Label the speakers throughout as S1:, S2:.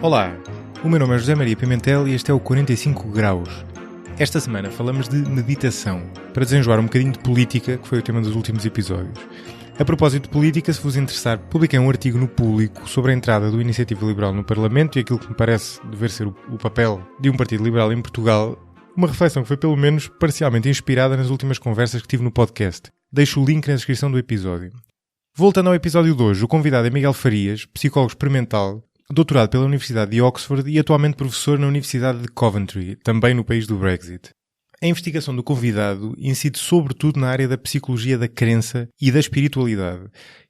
S1: Olá, o meu nome é José Maria Pimentel e este é o 45 Graus. Esta semana falamos de meditação, para desenjoar um bocadinho de política, que foi o tema dos últimos episódios. A propósito de política, se vos interessar, publiquei um artigo no Público sobre a entrada do Iniciativa Liberal no Parlamento e aquilo que me parece dever ser o papel de um partido liberal em Portugal. Uma reflexão que foi pelo menos parcialmente inspirada nas últimas conversas que tive no podcast. Deixo o link na descrição do episódio. Voltando ao episódio de hoje, o convidado é Miguel Farias, psicólogo experimental, doutorado pela Universidade de Oxford e atualmente professor na Universidade de Coventry, também no país do Brexit. A investigação do convidado incide sobretudo na área da psicologia da crença e da espiritualidade,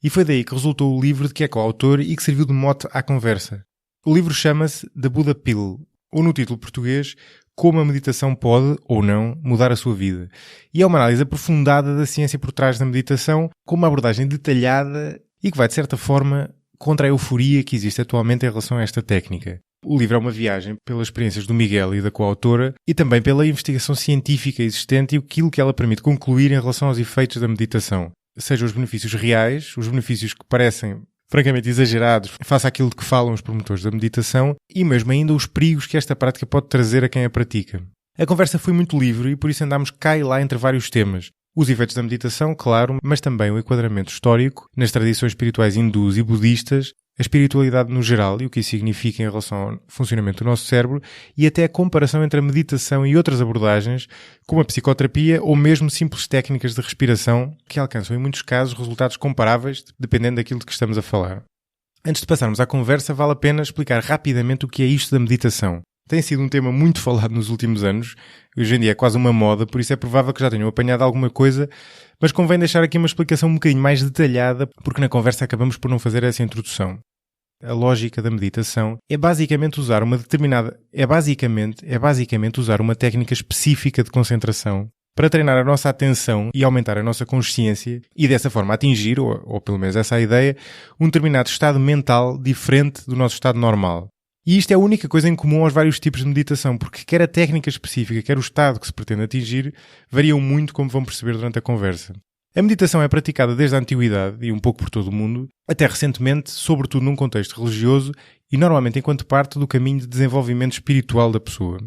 S1: e foi daí que resultou o livro de que é coautor e que serviu de mote à conversa. O livro chama-se The Buddha Pill, ou no título português, Como a meditação pode, ou não, mudar a sua vida. E é uma análise aprofundada da ciência por trás da meditação, com uma abordagem detalhada e que vai, de certa forma, contra a euforia que existe atualmente em relação a esta técnica. O livro é uma viagem pelas experiências do Miguel e da coautora e também pela investigação científica existente e aquilo que ela permite concluir em relação aos efeitos da meditação. Seja os benefícios reais, os benefícios que parecem francamente exagerados face àquilo de que falam os promotores da meditação e mesmo ainda os perigos que esta prática pode trazer a quem a pratica. A conversa foi muito livre e por isso andámos cá e lá entre vários temas. Os efeitos da meditação, claro, mas também o enquadramento histórico nas tradições espirituais hindus e budistas, a espiritualidade no geral e o que isso significa em relação ao funcionamento do nosso cérebro e até a comparação entre a meditação e outras abordagens, como a psicoterapia ou mesmo simples técnicas de respiração que alcançam em muitos casos resultados comparáveis dependendo daquilo de que estamos a falar. Antes de passarmos à conversa, vale a pena explicar rapidamente o que é isto da meditação. Tem sido um tema muito falado nos últimos anos, hoje em dia é quase uma moda, por isso é provável que já tenham apanhado alguma coisa, mas convém deixar aqui uma explicação um bocadinho mais detalhada, porque na conversa acabamos por não fazer essa introdução. A lógica da meditação é basicamente usar uma usar uma técnica específica de concentração para treinar a nossa atenção e aumentar a nossa consciência e dessa forma atingir, ou pelo menos essa é a ideia, um determinado estado mental diferente do nosso estado normal. E isto é a única coisa em comum aos vários tipos de meditação, porque quer a técnica específica, quer o estado que se pretende atingir, variam muito, como vão perceber durante a conversa. A meditação é praticada desde a antiguidade, e um pouco por todo o mundo, até recentemente, sobretudo num contexto religioso, e normalmente enquanto parte do caminho de desenvolvimento espiritual da pessoa.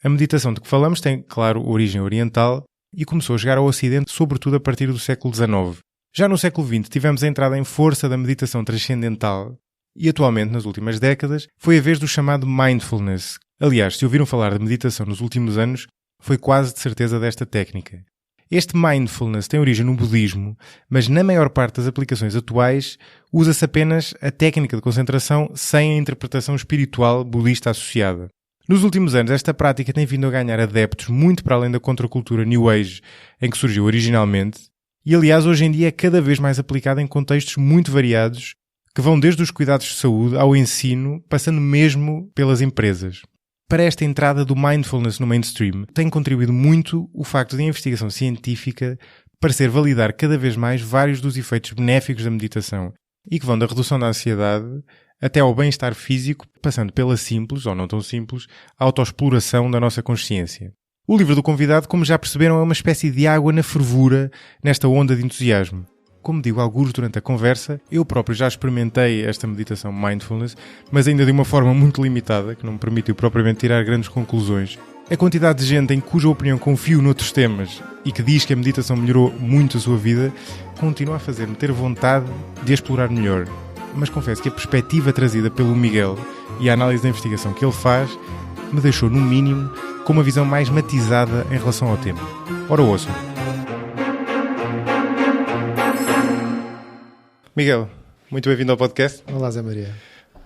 S1: A meditação de que falamos tem, claro, origem oriental, e começou a chegar ao Ocidente, sobretudo a partir do século XIX. Já no século XX tivemos a entrada em força da meditação transcendental, e atualmente, nas últimas décadas, foi a vez do chamado mindfulness. Aliás, se ouviram falar de meditação nos últimos anos, foi quase de certeza desta técnica. Este mindfulness tem origem no budismo, mas na maior parte das aplicações atuais usa-se apenas a técnica de concentração sem a interpretação espiritual budista associada. Nos últimos anos, esta prática tem vindo a ganhar adeptos muito para além da contracultura New Age em que surgiu originalmente, e aliás hoje em dia é cada vez mais aplicada em contextos muito variados que vão desde os cuidados de saúde ao ensino, passando mesmo pelas empresas. Para esta entrada do mindfulness no mainstream, tem contribuído muito o facto de a investigação científica parecer validar cada vez mais vários dos efeitos benéficos da meditação e que vão da redução da ansiedade até ao bem-estar físico, passando pela simples, ou não tão simples, autoexploração da nossa consciência. O livro do convidado, como já perceberam, é uma espécie de água na fervura nesta onda de entusiasmo. Como digo alguns durante a conversa, eu próprio já experimentei esta meditação mindfulness, mas ainda de uma forma muito limitada, que não me permitiu propriamente tirar grandes conclusões. A quantidade de gente em cuja opinião confio noutros temas e que diz que a meditação melhorou muito a sua vida, continua a fazer-me ter vontade de explorar melhor. Mas confesso que a perspectiva trazida pelo Miguel e a análise da investigação que ele faz me deixou, no mínimo, com uma visão mais matizada em relação ao tema. Ora, ouçam. Miguel, muito bem-vindo ao podcast.
S2: Olá, Zé Maria.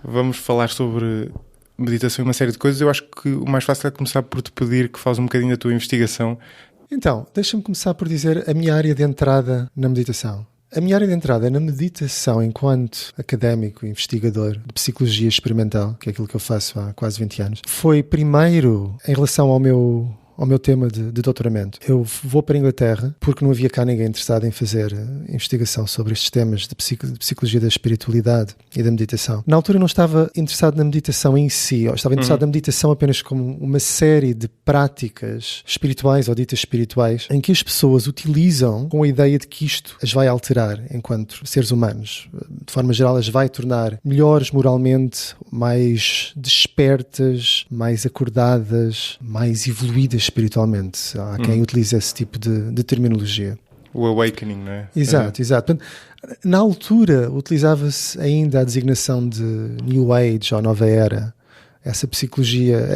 S1: Vamos falar sobre meditação e uma série de coisas. Eu acho que o mais fácil é começar por te pedir que fales um bocadinho da tua investigação.
S2: Então, deixa-me começar por dizer a minha área de entrada na meditação. A minha área de entrada na meditação enquanto académico e investigador de psicologia experimental, que é aquilo que eu faço há quase 20 anos, foi primeiro em relação ao ao meu tema de doutoramento. Eu vou para a Inglaterra porque não havia cá ninguém interessado em fazer investigação sobre estes temas de psicologia da espiritualidade e da meditação. Na altura não estava interessado na meditação em si, ou estava interessado na meditação apenas como uma série de práticas espirituais ou ditas espirituais em que as pessoas utilizam com a ideia de que isto as vai alterar enquanto seres humanos. De forma geral, as vai tornar melhores moralmente, mais despertas, mais acordadas, mais evoluídas espiritualmente. Há quem utilize esse tipo de terminologia.
S1: O awakening, não é?
S2: Exato, exato. Na altura, utilizava-se ainda a designação de New Age ou Nova Era. Essa psicologia,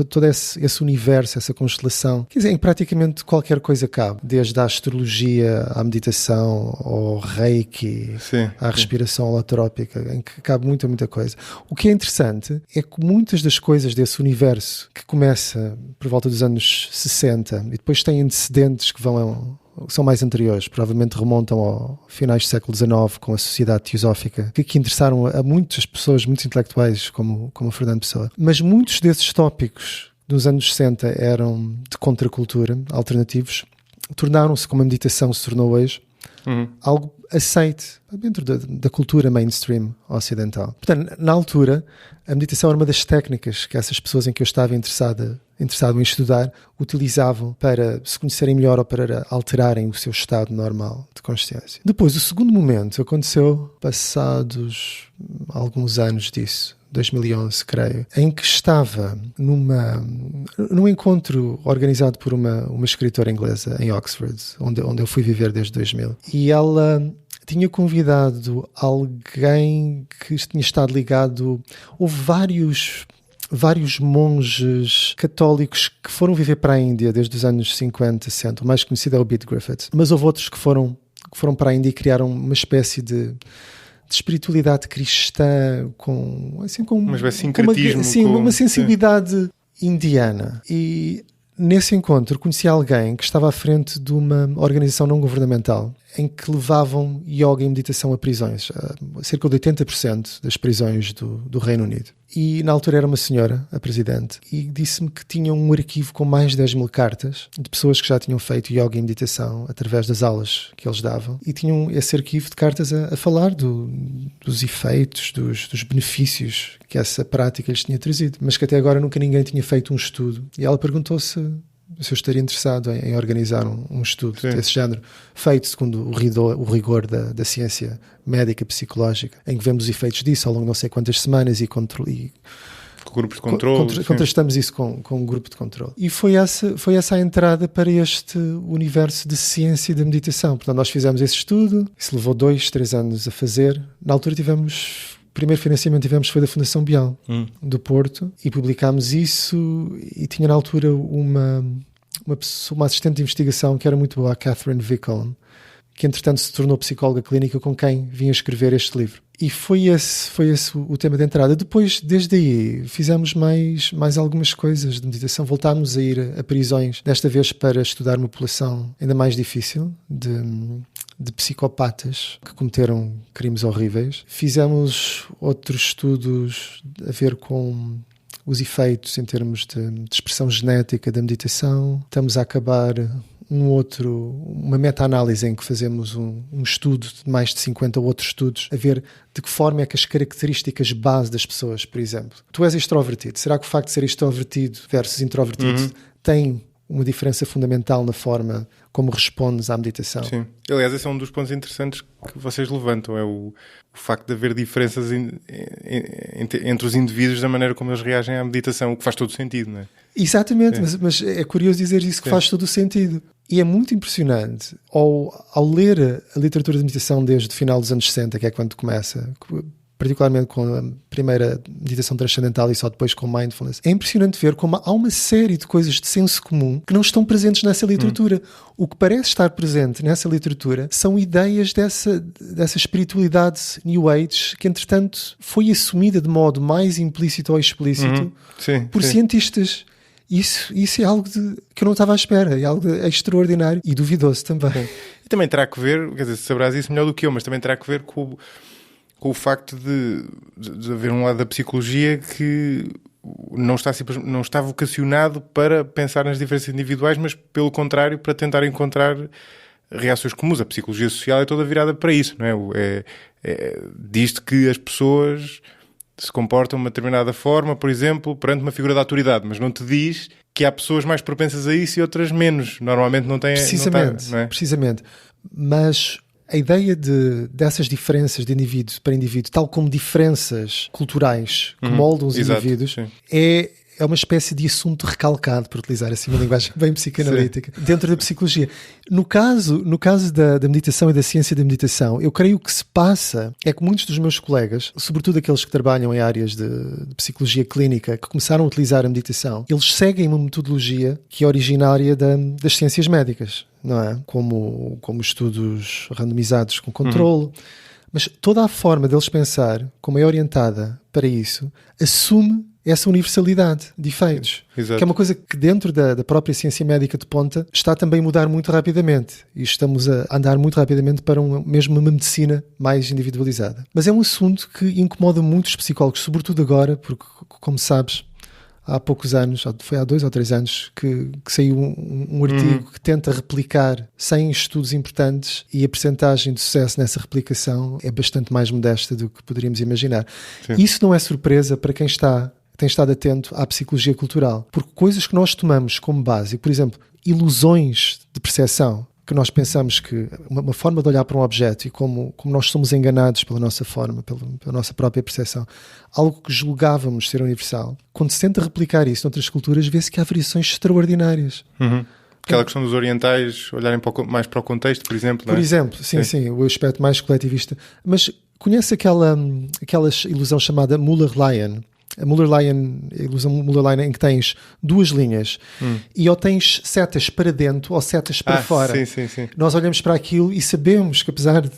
S2: todo esse universo, essa constelação, quer dizer, em praticamente qualquer coisa cabe, desde a astrologia, à meditação, ao reiki, à respiração holotrópica, em que cabe muita coisa. O que é interessante é que muitas das coisas desse universo, que começa por volta dos anos 60 e depois tem antecedentes que são mais anteriores, provavelmente remontam ao finais do século XIX, com a Sociedade Teosófica, que interessaram a muitas pessoas, muitos intelectuais, como o Fernando Pessoa. Mas muitos desses tópicos dos anos 60 eram de contracultura, alternativos, tornaram-se, como a meditação se tornou hoje, algo aceite dentro da cultura mainstream ocidental. Portanto, na altura, a meditação era uma das técnicas que essas pessoas em que eu estava interessado em estudar utilizavam para se conhecerem melhor ou para alterarem o seu estado normal de consciência. Depois, o segundo momento aconteceu passados alguns anos disso, 2011, creio, em que estava num encontro organizado por uma escritora inglesa em Oxford, onde eu fui viver desde 2000. E ela tinha convidado alguém que tinha estado ligado. Houve vários monges católicos que foram viver para a Índia desde os anos 50, 60. O mais conhecido é o Beat Griffith. Mas houve outros que foram para a Índia e criaram uma espécie de espiritualidade cristã com
S1: uma espécie de sincretismo,
S2: uma sensibilidade indiana. E nesse encontro conheci alguém que estava à frente de uma organização não governamental em que levavam yoga e meditação a prisões, cerca de 80% das prisões do Reino Unido. E na altura era uma senhora, a presidente, e disse-me que tinha um arquivo com mais de 10.000 cartas de pessoas que já tinham feito yoga e meditação através das aulas que eles davam, e tinham esse arquivo de cartas a falar dos efeitos, dos benefícios que essa prática lhes tinha trazido, mas que até agora nunca ninguém tinha feito um estudo. E ela perguntou-se se eu estaria interessado em organizar um estudo desse género, feito segundo o rigor da ciência médica psicológica, em que vemos os efeitos disso ao longo de não sei quantas semanas e com
S1: grupos de controle.
S2: Contrastamos isso com um grupo de controle. E foi essa a entrada para este universo de ciência e de meditação. Portanto, nós fizemos esse estudo, isso levou 2-3 anos a fazer. Na altura o primeiro financiamento que tivemos foi da Fundação Bial, do Porto, e publicámos isso, e tinha na altura uma assistente de investigação que era muito boa, a Catherine Vickon, que entretanto se tornou psicóloga clínica com quem vinha escrever este livro. E foi esse o tema de entrada. Depois, desde aí, fizemos mais algumas coisas de meditação. Voltámos a ir a prisões, desta vez para estudar uma população ainda mais difícil, de psicopatas que cometeram crimes horríveis. Fizemos outros estudos a ver com os efeitos em termos de expressão genética da meditação. Estamos a acabar uma meta-análise em que fazemos um estudo de mais de 50 outros estudos a ver de que forma é que as características base das pessoas, por exemplo. Tu és extrovertido. Será que o facto de ser extrovertido versus introvertido tem uma diferença fundamental na forma como respondes à meditação?
S1: Sim. Aliás, esse é um dos pontos interessantes que vocês levantam, é o facto de haver diferenças entre os indivíduos da maneira como eles reagem à meditação, o que faz todo o sentido, não é?
S2: Exatamente, mas é curioso dizer isso, que faz todo o sentido. E é muito impressionante, ao ler a literatura de meditação desde o final dos anos 60, que é quando começa, particularmente com a primeira meditação transcendental e só depois com mindfulness, é impressionante ver como há uma série de coisas de senso comum que não estão presentes nessa literatura. O que parece estar presente nessa literatura são ideias dessa espiritualidade New Age que, entretanto, foi assumida de modo mais implícito ou explícito por cientistas. Isso é algo que eu não estava à espera, é algo extraordinário e duvidoso também.
S1: E também terá que ver, quer dizer, saberás isso melhor do que eu, mas também terá que ver com o facto de haver um lado da psicologia que não está vocacionado para pensar nas diferenças individuais, mas pelo contrário, para tentar encontrar reações comuns. A psicologia social é toda virada para isso, não é? Diz-te que as pessoas se comportam de uma determinada forma, por exemplo, perante uma figura de autoridade, mas não te diz que há pessoas mais propensas a isso e outras menos. Normalmente não têm...
S2: Precisamente,
S1: não é?
S2: Precisamente. Mas a ideia dessas diferenças de indivíduo para indivíduo, tal como diferenças culturais que moldam os indivíduos, é uma espécie de assunto recalcado, por utilizar assim uma linguagem bem psicanalítica, dentro da psicologia. No caso da meditação e da ciência da meditação, eu creio que se passa é que muitos dos meus colegas, sobretudo aqueles que trabalham em áreas de psicologia clínica, que começaram a utilizar a meditação, eles seguem uma metodologia que é originária das ciências médicas, não é? Como estudos randomizados com controlo. Mas toda a forma deles pensar, como é orientada para isso, assume essa universalidade de efeitos.
S1: Exato.
S2: Que é uma coisa que dentro da própria ciência médica de ponta está também a mudar muito rapidamente. E estamos a andar muito rapidamente para mesmo uma medicina mais individualizada. Mas é um assunto que incomoda muitos psicólogos, sobretudo agora, porque, como sabes, há poucos anos, foi há 2 ou 3 anos, que saiu um artigo que tenta replicar 100 estudos importantes e a percentagem de sucesso nessa replicação é bastante mais modesta do que poderíamos imaginar.
S1: Sim.
S2: Isso não é surpresa para quem tem estado atento à psicologia cultural, porque coisas que nós tomamos como base, por exemplo, ilusões de percepção, que nós pensamos que uma forma de olhar para um objeto e como nós somos enganados pela nossa forma, pela nossa própria percepção, algo que julgávamos ser universal, quando se tenta replicar isso noutras culturas, vê-se que há variações extraordinárias.
S1: Aquela questão dos orientais olharem mais para o contexto, por exemplo.
S2: Por exemplo, sim, o aspecto mais coletivista. Mas conhece aquela ilusão chamada Muller-Lyon? A ilusão Muller-Lyon, em que tens 2 linhas e ou tens setas para dentro ou setas para fora.
S1: Sim.
S2: Nós olhamos para aquilo e sabemos que, apesar de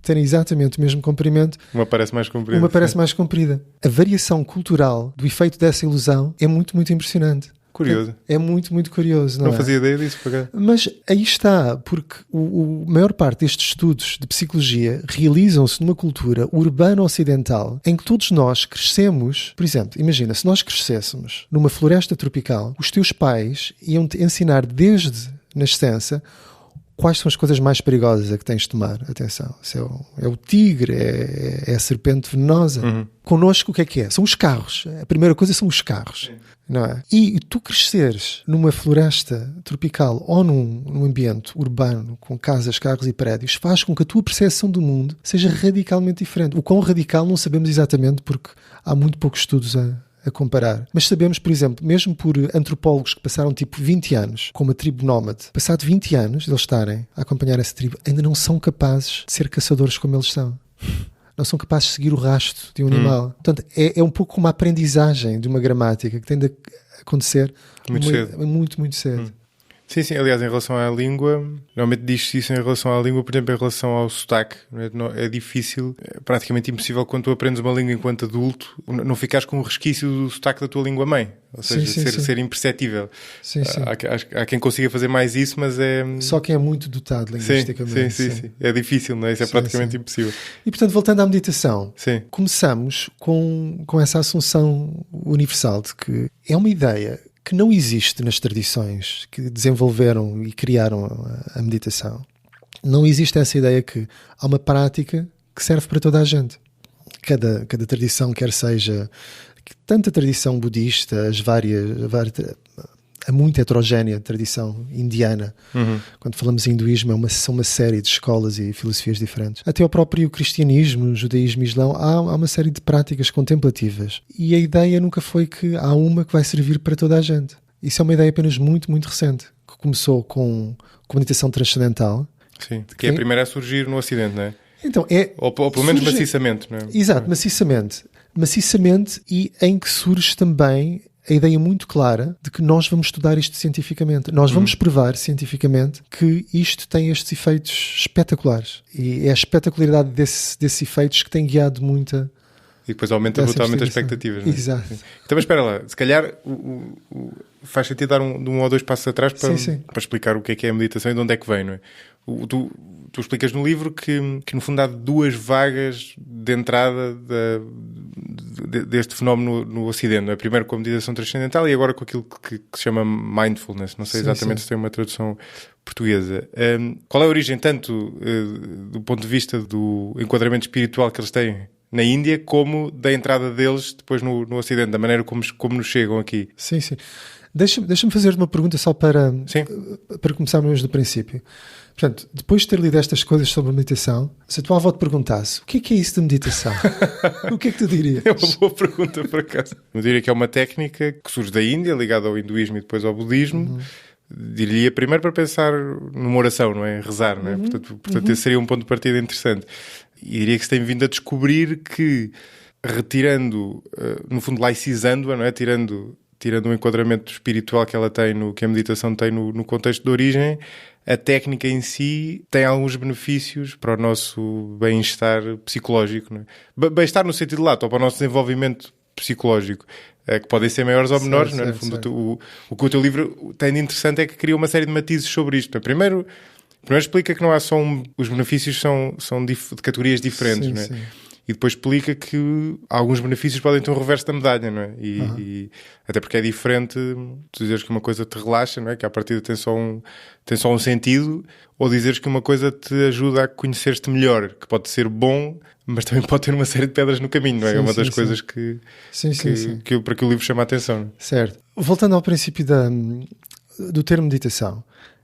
S2: terem exatamente o mesmo comprimento,
S1: uma parece mais comprida.
S2: Uma parece mais comprida. A variação cultural do efeito dessa ilusão é muito, muito impressionante.
S1: Curioso.
S2: É muito, muito curioso.
S1: Não fazia ideia disso.
S2: Mas aí está, porque a maior parte destes estudos de psicologia realizam-se numa cultura urbana ocidental em que todos nós crescemos. Por exemplo, imagina, se nós crescêssemos numa floresta tropical, os teus pais iam-te ensinar desde nascença quais são as coisas mais perigosas a que tens de tomar atenção. É o tigre, é a serpente venenosa. Connosco o que é? São os carros. A primeira coisa são os carros. Não é? E tu cresceres numa floresta tropical ou num ambiente urbano com casas, carros e prédios faz com que a tua percepção do mundo seja radicalmente diferente. O quão radical não sabemos exatamente porque há muito poucos estudos a comparar. Mas sabemos, por exemplo, mesmo por antropólogos que passaram tipo 20 anos com uma tribo nómade, passado 20 anos de eles estarem a acompanhar essa tribo, ainda não são capazes de ser caçadores como eles são. Não são capazes de seguir o rastro de um animal. Portanto, é um pouco como a aprendizagem de uma gramática que tem de acontecer muito cedo.
S1: Sim, aliás, em relação à língua, normalmente diz-se isso em relação à língua, por exemplo, em relação ao sotaque. É difícil, é praticamente impossível quando tu aprendes uma língua enquanto adulto, não ficares com um resquício do sotaque da tua língua-mãe. Ou seja, ser imperceptível.
S2: Sim.
S1: Há quem consiga fazer mais isso, mas é...
S2: Só quem é muito dotado linguisticamente.
S1: Sim. É difícil, não é? Isso é praticamente impossível.
S2: E, portanto, voltando à meditação, começamos com essa assunção universal de que é uma ideia que não existe nas tradições que desenvolveram e criaram a meditação. Não existe essa ideia que há uma prática que serve para toda a gente. Cada tradição, quer seja tanto a tradição budista, a muito heterogénea tradição indiana. Quando falamos em hinduísmo, são uma série de escolas e filosofias diferentes. Até o próprio cristianismo, judaísmo e islão, há uma série de práticas contemplativas. E a ideia nunca foi que há uma que vai servir para toda a gente. Isso é uma ideia apenas muito, muito recente, que começou com meditação transcendental.
S1: Sim, que é a primeira a surgir no Ocidente, não é?
S2: Então,
S1: ou pelo menos maciçamente, não é?
S2: Exato, maciçamente. Maciçamente, e em que surge também a ideia muito clara de que nós vamos estudar isto cientificamente. Nós vamos provar cientificamente que isto tem estes efeitos espetaculares. E é a espetacularidade desses efeitos que tem guiado muita...
S1: E depois aumenta brutalmente as expectativas. Não é?
S2: Exato.
S1: Então, mas espera lá, se calhar faz sentido dar um ou dois passos atrás para explicar o que é a meditação e de onde é que vem, não é? Tu explicas no livro que no fundo há 2 vagas de entrada deste fenómeno no Ocidente, não é? Primeiro com a meditação transcendental e agora com aquilo que se chama mindfulness. Não sei exatamente se tem uma tradução portuguesa. Qual é a origem tanto do ponto de vista do enquadramento espiritual que eles têm na Índia, como da entrada deles depois no Ocidente, da maneira como nos chegam aqui?
S2: Sim. Deixa-me fazer uma pergunta só para começarmos do princípio. Portanto, depois de ter lido estas coisas sobre a meditação, se a tua avó te perguntasse o que é isso de meditação, o que é que tu dirias?
S1: É uma boa pergunta, por acaso. Eu diria que é uma técnica que surge da Índia, ligada ao hinduísmo e depois ao budismo. Diria primeiro para pensar numa oração, não é? Rezar, não é? Portanto, esse seria um ponto de partida interessante. E diria que se tem vindo a descobrir que, retirando, no fundo, laicizando-a, não é? Tirando o enquadramento espiritual que ela tem, que a meditação tem no contexto de origem, a técnica em si tem alguns benefícios para o nosso bem-estar psicológico, não é? Bem-estar no sentido lato, ou para o nosso desenvolvimento psicológico, que podem ser maiores ou menores, não é? No fundo, o que o teu livro tem de interessante é que cria uma série de matizes sobre isto. Primeiro explica que não há só os benefícios são de categorias diferentes, não é? Sim. E depois explica que alguns benefícios podem ter um reverso da medalha, não é? E até porque é diferente tu dizeres que uma coisa te relaxa, não é? Que à partida tem só um sentido, ou dizeres que uma coisa te ajuda a conhecer-te melhor, que pode ser bom, mas também pode ter uma série de pedras no caminho, não é? É uma das coisas que para que o livro chama a atenção. Não é?
S2: Certo. Voltando ao princípio do termo meditação,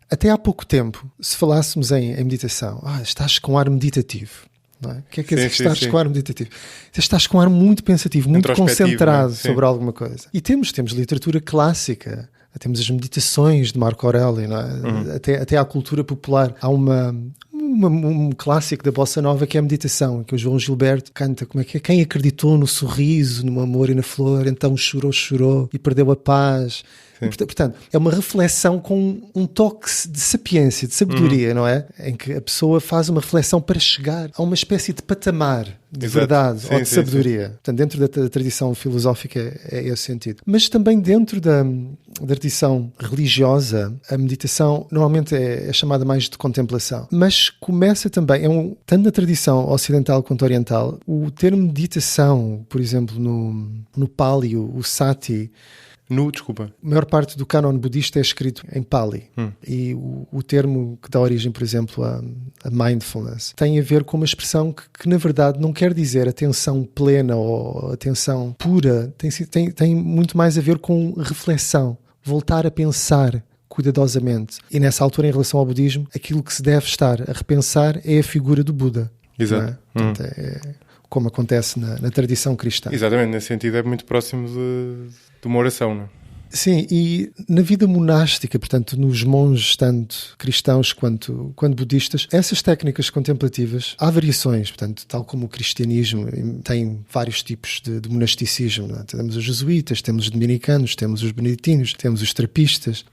S2: até há pouco tempo, se falássemos em meditação, estás com ar meditativo. Não é? O que é dizer que estás com ar meditativo? Estás com ar muito pensativo, muito concentrado sobre alguma coisa. E temos literatura clássica, temos as meditações de Marco Aurélio, não é? Até à cultura popular. Há um clássico da Bossa Nova que é a meditação, que o João Gilberto canta, como é que é? Quem acreditou no sorriso, no amor e na flor, então chorou e perdeu a paz. Portanto, é uma reflexão com um toque de sapiência, de sabedoria, não é? Em que a pessoa faz uma reflexão para chegar a uma espécie de patamar de verdade ou de sabedoria. Portanto, dentro da tradição filosófica é esse sentido. Mas também dentro da tradição religiosa, a meditação normalmente é chamada mais de contemplação. Mas começa também, tanto na tradição ocidental quanto oriental, o termo meditação, por exemplo, no Pali, o Sati,
S1: Desculpa.
S2: A maior parte do cânon budista é escrito em Pali. E o termo que dá origem, por exemplo, a mindfulness, tem a ver com uma expressão que na verdade não quer dizer atenção plena ou atenção pura. Tem muito mais a ver com reflexão, voltar a pensar cuidadosamente. E nessa altura, em relação ao budismo, aquilo que se deve estar a repensar é a figura do Buda.
S1: Exato.
S2: Portanto, é como acontece na tradição cristã.
S1: Exatamente, nesse sentido é muito próximo de uma oração, não é?
S2: Sim, e na vida monástica, portanto, nos monges, tanto cristãos quanto budistas, essas técnicas contemplativas, há variações, portanto, tal como o cristianismo tem vários tipos de monasticismo, não é? Temos os jesuítas, temos os dominicanos, temos os beneditinos, temos os trapistas.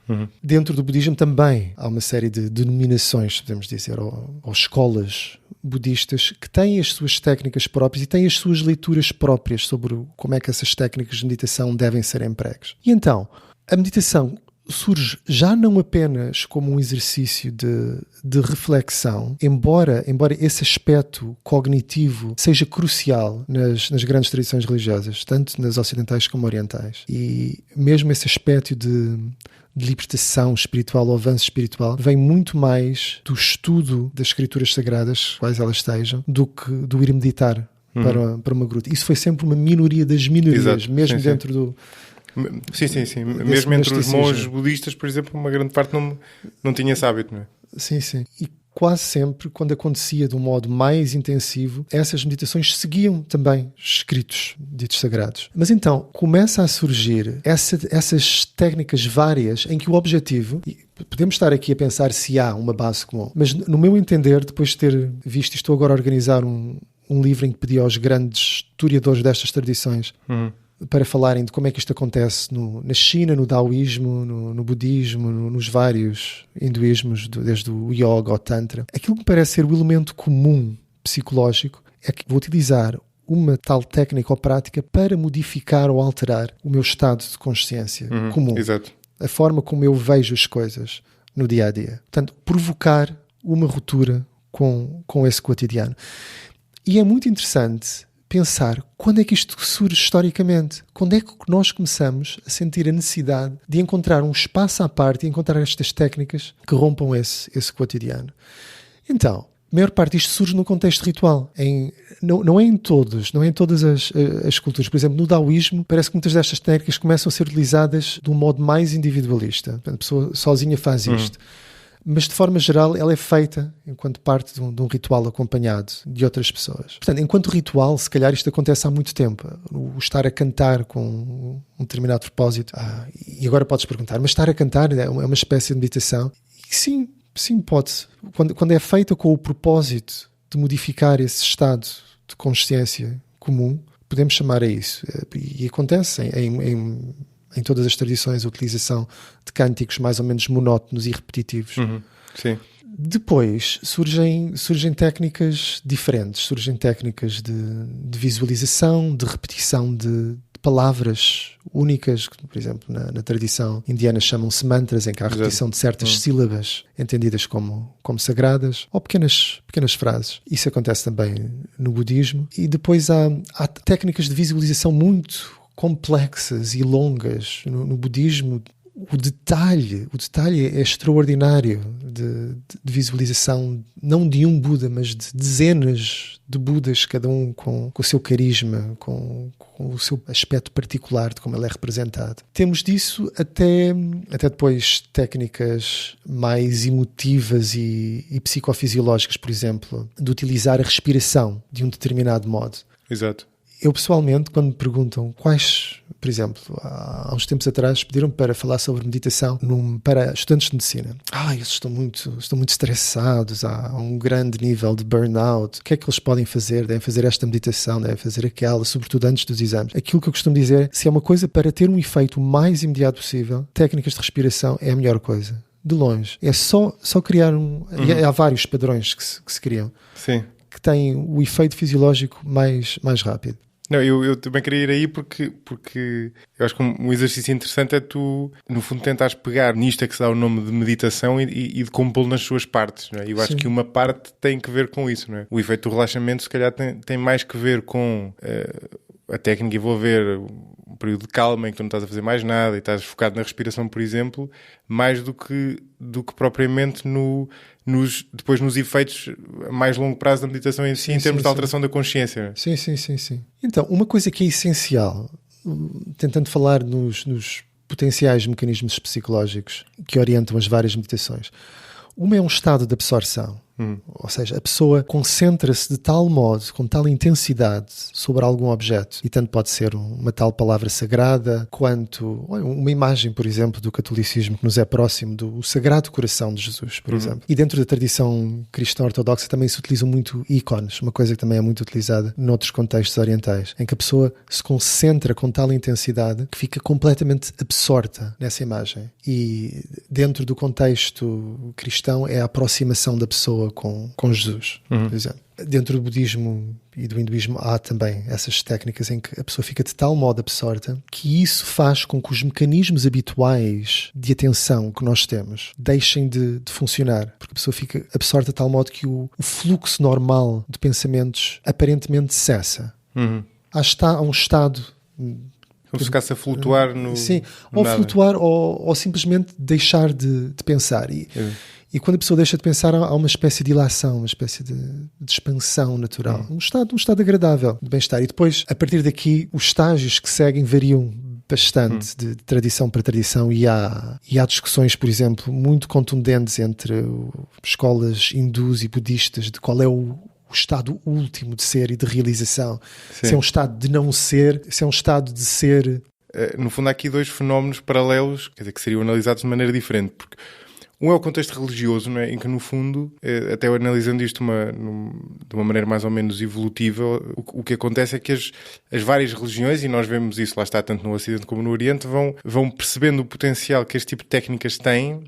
S2: Dentro do budismo também há uma série de denominações, podemos dizer, ou escolas budistas que têm as suas técnicas próprias e têm as suas leituras próprias sobre como é que essas técnicas de meditação devem ser empregues. E então, a meditação surge já não apenas como um exercício de reflexão, embora esse aspecto cognitivo seja crucial nas grandes tradições religiosas, tanto nas ocidentais como orientais. E mesmo esse aspecto de libertação espiritual ou avanço espiritual vem muito mais do estudo das escrituras sagradas, quais elas estejam, do que do ir meditar para uma gruta. Isso foi sempre uma minoria das minorias. Exato. Mesmo dentro do...
S1: Sim. Mesmo entre os monges budistas, por exemplo, uma grande parte não tinha esse hábito, não é?
S2: Sim. E quase sempre, quando acontecia de um modo mais intensivo, essas meditações seguiam também escritos ditos sagrados. Mas então, começa a surgir essas técnicas várias em que o objetivo... Podemos estar aqui a pensar se há uma base comum, mas no meu entender, depois de ter visto, estou agora a organizar um livro em que pedi aos grandes historiadores destas tradições para falarem de como é que isto acontece na China, no Daoísmo, no budismo, nos vários hinduísmos, desde o yoga ao tantra. Aquilo que me parece ser o elemento comum psicológico é que vou utilizar uma tal técnica ou prática para modificar ou alterar o meu estado de consciência comum.
S1: Exato.
S2: A forma como eu vejo as coisas no dia a dia. Portanto, provocar uma ruptura com esse cotidiano. E é muito interessante pensar quando é que isto surge historicamente. Quando é que nós começamos a sentir a necessidade de encontrar um espaço à parte e encontrar estas técnicas que rompam esse cotidiano. Então, a maior parte disto surge no contexto ritual. Não é em todas as culturas. Por exemplo, no daoísmo, parece que muitas destas técnicas começam a ser utilizadas de um modo mais individualista. A pessoa sozinha faz isto. Mas, de forma geral, ela é feita enquanto parte de um ritual acompanhado de outras pessoas. Portanto, enquanto ritual, se calhar isto acontece há muito tempo. O estar a cantar com um determinado propósito. E agora podes perguntar, mas estar a cantar é uma espécie de meditação? E sim, pode. Quando é feita com o propósito de modificar esse estado de consciência comum, podemos chamar a isso. E acontece em todas as tradições a utilização de cânticos mais ou menos monótonos e repetitivos.
S1: Sim.
S2: Depois surgem técnicas diferentes, surgem técnicas de visualização, de repetição de palavras únicas, que, por exemplo, na tradição indiana chamam-se mantras, em que há a repetição de certas sílabas entendidas como sagradas, ou pequenas frases. Isso acontece também no budismo. E depois há técnicas de visualização muito complexas e longas. No budismo, o detalhe é extraordinário de visualização, não de um Buda, mas de dezenas de Budas, cada um com o seu carisma, com o seu aspecto particular de como ele é representado. Temos disso até depois técnicas mais emotivas e psicofisiológicas, por exemplo, de utilizar a respiração de um determinado modo.
S1: Exato.
S2: Eu, pessoalmente, quando me perguntam quais, por exemplo, há uns tempos atrás pediram para falar sobre meditação para estudantes de medicina. Eles estão muito estressados, há um grande nível de burnout. O que é que eles podem fazer? Devem fazer esta meditação, devem fazer aquela, sobretudo antes dos exames. Aquilo que eu costumo dizer, se é uma coisa para ter um efeito o mais imediato possível, técnicas de respiração é a melhor coisa. De longe. É só criar e há vários padrões que se criam.
S1: Sim.
S2: Que têm o efeito fisiológico mais rápido.
S1: Não, eu também queria ir aí porque eu acho que um exercício interessante é tu, no fundo, tentares pegar nisto a que se dá o nome de meditação e de compô-lo nas suas partes, não é? Eu acho que uma parte tem que ver com isso, não é? O efeito do relaxamento, se calhar, tem mais que ver com a técnica envolver um período de calma em que tu não estás a fazer mais nada e estás focado na respiração, por exemplo, mais do que propriamente depois nos efeitos a mais longo prazo da meditação em si, em termos de alteração da consciência.
S2: Sim. Então, uma coisa que é essencial, tentando falar nos potenciais mecanismos psicológicos que orientam as várias meditações, uma é um estado de absorção. Ou seja, a pessoa concentra-se de tal modo, com tal intensidade sobre algum objeto, e tanto pode ser uma tal palavra sagrada, quanto uma imagem, por exemplo, do catolicismo que nos é próximo, do Sagrado Coração de Jesus, por exemplo. E dentro da tradição cristã ortodoxa também se utilizam muito ícones, uma coisa que também é muito utilizada noutros contextos orientais, em que a pessoa se concentra com tal intensidade que fica completamente absorta nessa imagem. E dentro do contexto cristão é a aproximação da pessoa com Jesus, por exemplo. Dentro do budismo e do hinduísmo há também essas técnicas em que a pessoa fica de tal modo absorta que isso faz com que os mecanismos habituais de atenção que nós temos deixem de funcionar, porque a pessoa fica absorta de tal modo que o fluxo normal de pensamentos aparentemente cessa. Há um estado...
S1: Como se ficasse a flutuar no...
S2: Sim, ou nada. Flutuar ou simplesmente deixar de pensar. E quando a pessoa deixa de pensar, há uma espécie de ilação, uma espécie de expansão natural. Um estado agradável de bem-estar. E depois, a partir daqui, os estágios que seguem variam bastante de tradição para tradição e há discussões, por exemplo, muito contundentes entre escolas hindus e budistas de qual é o estado último de ser e de realização. Sim. Se é um estado de não ser, se é um estado de ser...
S1: No fundo, há aqui dois fenómenos paralelos, quer dizer, que seriam analisados de maneira diferente, porque um é o contexto religioso, não é? Em que, no fundo, até analisando isto de uma maneira mais ou menos evolutiva, o que acontece é que as várias religiões, e nós vemos isso, lá está, tanto no Ocidente como no Oriente, vão percebendo o potencial que este tipo de técnicas têm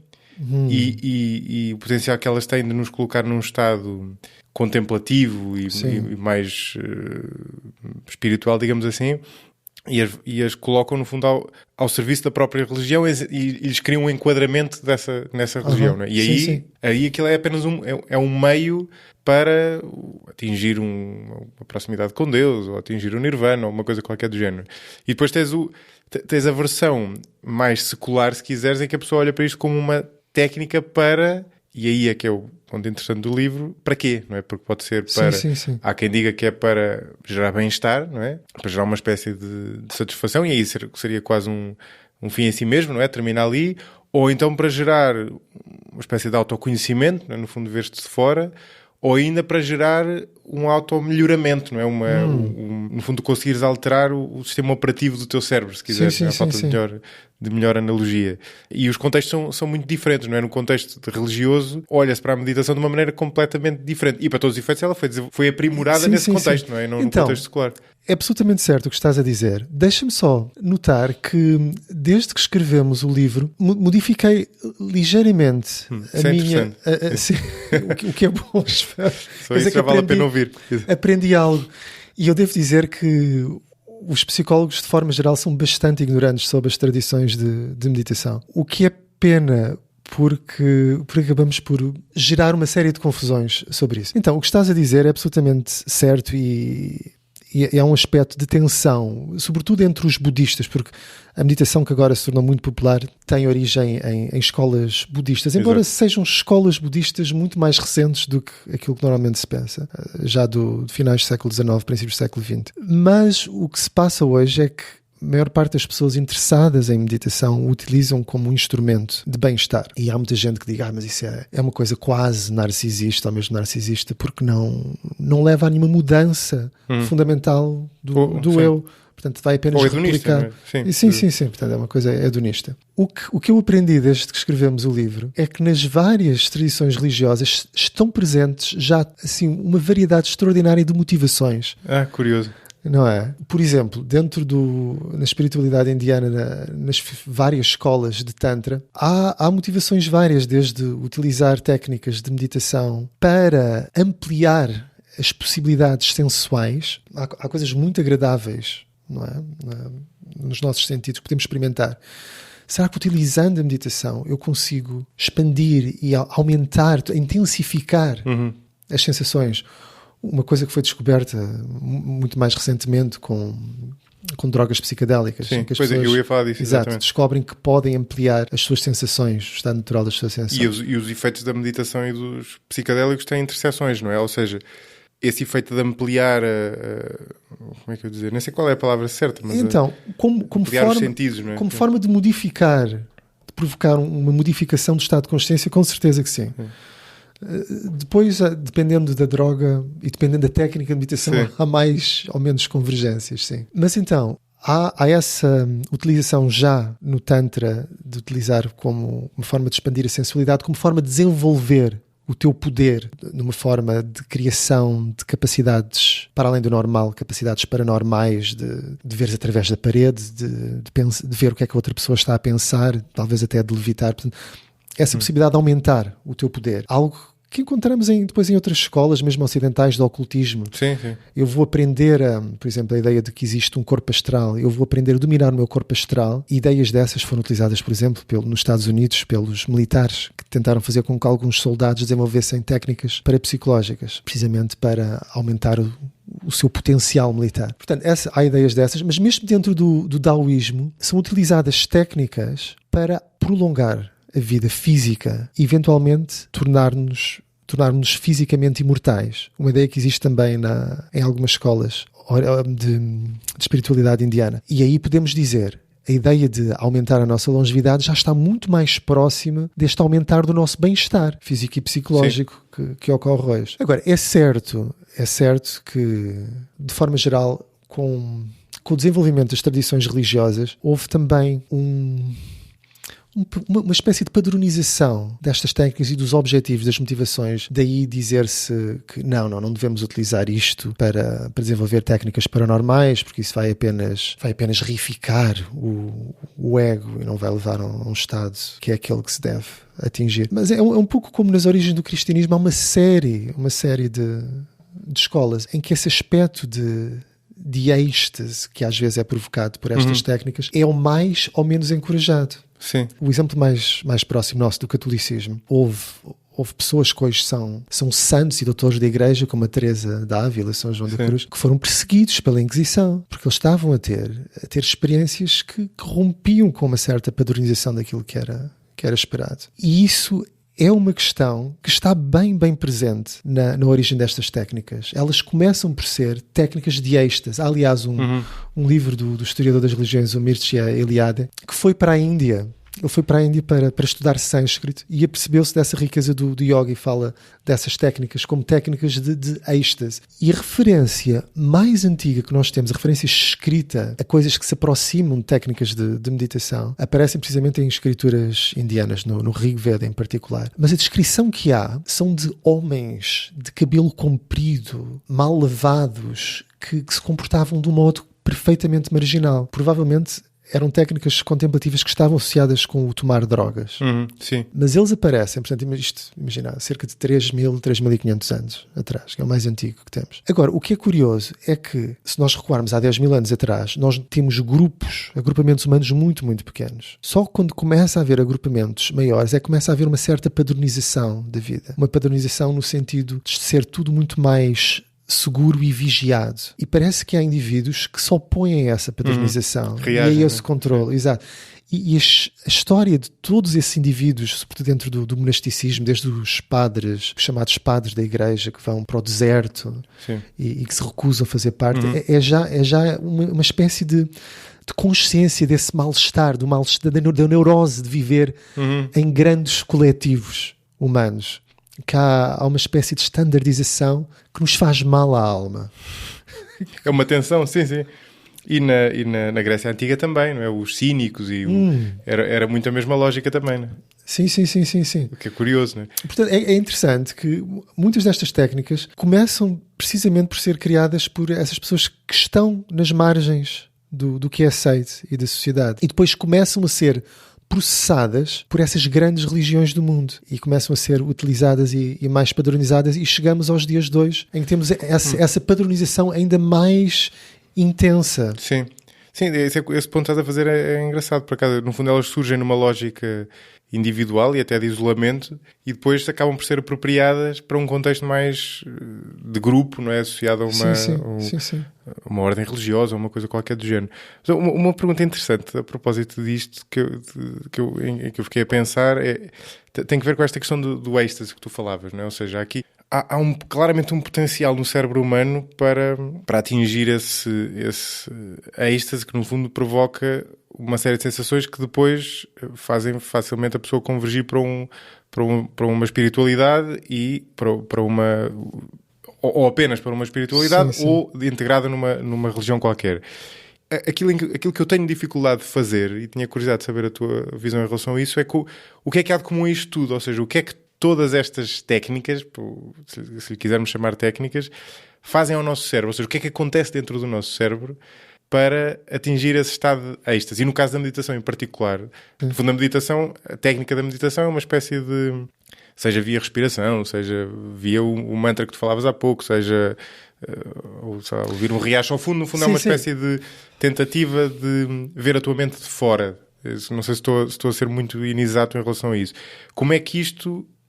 S1: e o potencial que elas têm de nos colocar num estado contemplativo e mais espiritual, digamos assim. e as colocam, no fundo, ao serviço da própria religião e lhes criam um enquadramento nessa religião. Não é? E aí aquilo é apenas um meio para atingir uma proximidade com Deus, ou atingir o nirvana, ou uma coisa qualquer do género. E depois tens a versão mais secular, se quiseres, em que a pessoa olha para isto como uma técnica para... E aí é que é o ponto interessante do livro. Para quê? Não é? Porque pode ser para...
S2: Sim.
S1: Há quem diga que é para gerar bem-estar, não é? Para gerar uma espécie de satisfação, e aí seria quase um fim em si mesmo, não é? Terminar ali. Ou então para gerar uma espécie de autoconhecimento, não é? No fundo, ver-te de fora. Ou ainda para gerar um auto-melhoramento, não é? No fundo, conseguires alterar o sistema operativo do teu cérebro, se quiseres, a falta de melhor analogia. E os contextos são muito diferentes, não é? No contexto religioso, olha-se para a meditação de uma maneira completamente diferente. E para todos os efeitos, ela foi aprimorada nesse contexto, não é? Não
S2: então,
S1: no contexto secular.
S2: É absolutamente certo o que estás a dizer. Deixa-me só notar que, desde que escrevemos o livro, modifiquei ligeiramente a minha... o que é bom, espero.
S1: Só isso já vale a pena ouvir.
S2: Aprendi algo. E eu devo dizer que os psicólogos, de forma geral, são bastante ignorantes sobre as tradições de meditação. O que é pena... Porque acabamos por gerar uma série de confusões sobre isso. Então, o que estás a dizer é absolutamente certo e é um aspecto de tensão, sobretudo entre os budistas, porque a meditação que agora se tornou muito popular tem origem em escolas budistas, embora sejam escolas budistas muito mais recentes do que aquilo que normalmente se pensa, já do finais do século XIX, princípios do século XX. Mas o que se passa hoje é que a maior parte das pessoas interessadas em meditação o utilizam como um instrumento de bem-estar. E há muita gente que diga, mas isso é uma coisa quase narcisista, ou mesmo narcisista, porque não leva a nenhuma mudança fundamental do eu. Portanto, vai apenas replicar. Sim. Portanto, é uma coisa hedonista. O que eu aprendi desde que escrevemos o livro é que nas várias tradições religiosas estão presentes já assim, uma variedade extraordinária de motivações.
S1: Curioso.
S2: Não é? Por exemplo, na espiritualidade indiana, nas várias escolas de Tantra, há motivações várias, desde utilizar técnicas de meditação para ampliar as possibilidades sensuais. Há coisas muito agradáveis, não é? Nos nossos sentidos, que podemos experimentar. Será que utilizando a meditação eu consigo expandir e aumentar, intensificar as sensações? Uma coisa que foi descoberta muito mais recentemente com drogas psicadélicas.
S1: Sim, que as pessoas, eu ia falar disso.
S2: Exato, descobrem que podem ampliar as suas sensações, o estado natural das suas sensações.
S1: E os efeitos da meditação e dos psicadélicos têm interseções, não é? Ou seja, esse efeito de ampliar como é que eu dizer? Nem sei qual é a palavra certa, mas
S2: então, como
S1: ampliar os sentidos, não é?
S2: Como forma de modificar, de provocar uma modificação do estado de consciência, com certeza que sim. Depois, dependendo da droga e dependendo da técnica de meditação, há mais ou menos convergências, sim. Mas então, há essa utilização já no Tantra de utilizar como uma forma de expandir a sensualidade, como forma de desenvolver o teu poder numa forma de criação de capacidades para além do normal, capacidades paranormais, de ver através da parede, de ver o que é que a outra pessoa está a pensar, talvez até de levitar. Portanto, essa possibilidade de aumentar o teu poder. Algo que encontramos depois em outras escolas, mesmo ocidentais, de ocultismo.
S1: Sim.
S2: Eu vou aprender, por exemplo, a ideia de que existe um corpo astral. Eu vou aprender a dominar o meu corpo astral. E ideias dessas foram utilizadas, por exemplo, nos Estados Unidos, pelos militares, que tentaram fazer com que alguns soldados desenvolvessem técnicas parapsicológicas, precisamente para aumentar o seu potencial militar. Portanto, há ideias dessas, mas mesmo dentro do taoísmo, são utilizadas técnicas para prolongar a vida física e eventualmente tornar-nos fisicamente imortais. Uma ideia que existe também em algumas escolas de espiritualidade indiana. E aí podemos dizer, a ideia de aumentar a nossa longevidade já está muito mais próxima deste aumentar do nosso bem-estar físico e psicológico que ocorre hoje. Agora, é certo que, de forma geral, com o desenvolvimento das tradições religiosas, houve também uma espécie de padronização destas técnicas e dos objetivos, das motivações. Daí dizer-se que não devemos utilizar isto para desenvolver técnicas paranormais, porque isso vai apenas reificar o ego e não vai levar a um estado que é aquele que se deve atingir. Mas é um pouco como nas origens do cristianismo, há uma série de escolas em que esse aspecto de de êxtase que às vezes é provocado por estas técnicas é o mais ou menos encorajado.
S1: Sim.
S2: O exemplo mais próximo nosso do catolicismo, houve pessoas que hoje são santos e doutores da igreja, como a Teresa d'Ávila, São João da Cruz, que foram perseguidos pela Inquisição, porque eles estavam a ter experiências que rompiam com uma certa padronização daquilo que era esperado. E isso é uma questão que está bem presente na origem destas técnicas. Elas começam por ser técnicas de êxtase. Há, aliás, um livro do historiador das religiões, o Mircea Eliade, que foi para a Índia. Ele foi para a Índia para estudar sânscrito e apercebeu-se dessa riqueza do yoga e fala dessas técnicas como técnicas de êxtase. E a referência mais antiga que nós temos, a referência escrita a coisas que se aproximam de técnicas de meditação, aparecem precisamente em escrituras indianas, no Rig Veda em particular. Mas a descrição que há são de homens de cabelo comprido, mal lavados, que se comportavam de um modo perfeitamente marginal. Provavelmente eram técnicas contemplativas que estavam associadas com o tomar drogas.
S1: Sim.
S2: Mas eles aparecem, portanto, imagina, cerca de 3.500 anos atrás, que é o mais antigo que temos. Agora, o que é curioso é que, se nós recuarmos há 10.000 anos atrás, nós temos agrupamentos humanos muito pequenos. Só quando começa a haver agrupamentos maiores é que começa a haver uma certa padronização da vida. Uma padronização no sentido de ser tudo muito mais seguro e vigiado. E parece que há indivíduos que se opõem a essa padronização e a esse controle. Exato. E a história de todos esses indivíduos, sobretudo dentro do monasticismo, desde os padres, os chamados padres da igreja, que vão para o deserto e que se recusam a fazer parte, é já uma espécie de consciência desse mal-estar, da neurose de viver em grandes coletivos humanos. Que há uma espécie de standardização que nos faz mal à alma.
S1: É uma tensão, sim. E na Grécia Antiga também, não é? Os cínicos era muito a mesma lógica também, não é?
S2: Sim.
S1: O que é curioso, não é?
S2: Portanto, é interessante que muitas destas técnicas começam precisamente por ser criadas por essas pessoas que estão nas margens do que é aceito e da sociedade. E depois começam a ser processadas por essas grandes religiões do mundo e começam a ser utilizadas e mais padronizadas, e chegamos aos dias de hoje em que temos essa padronização ainda mais intensa.
S1: Sim, esse ponto que estás a fazer é engraçado, por acaso. No fundo elas surgem numa lógica individual e até de isolamento, e depois acabam por ser apropriadas para um contexto mais de grupo, não é? Associado a uma ordem religiosa ou uma coisa qualquer do género. Uma pergunta interessante a propósito disto que eu fiquei a pensar tem que ver com esta questão do êxtase que tu falavas, não é? Ou seja, aqui há claramente um potencial no cérebro humano para atingir esse êxtase que no fundo provoca uma série de sensações que depois fazem facilmente a pessoa convergir para uma espiritualidade e para uma... ou apenas para uma espiritualidade, ou integrada numa religião qualquer. Aquilo que eu tenho dificuldade de fazer, e tinha curiosidade de saber a tua visão em relação a isso, é que o que é que há de comum a isto tudo? Ou seja, o que é que todas estas técnicas, se lhe quisermos chamar técnicas, fazem ao nosso cérebro? Ou seja, o que é que acontece dentro do nosso cérebro para atingir esse estado de êxtase? E no caso da meditação em particular, no fundo, a técnica da meditação é uma espécie de... seja via respiração, seja via o mantra que tu falavas há pouco, seja ouvir um riacho ao fundo. No fundo é uma espécie de tentativa de ver a tua mente de fora. Não sei se estou a ser muito inexato em relação a isso. Como é que,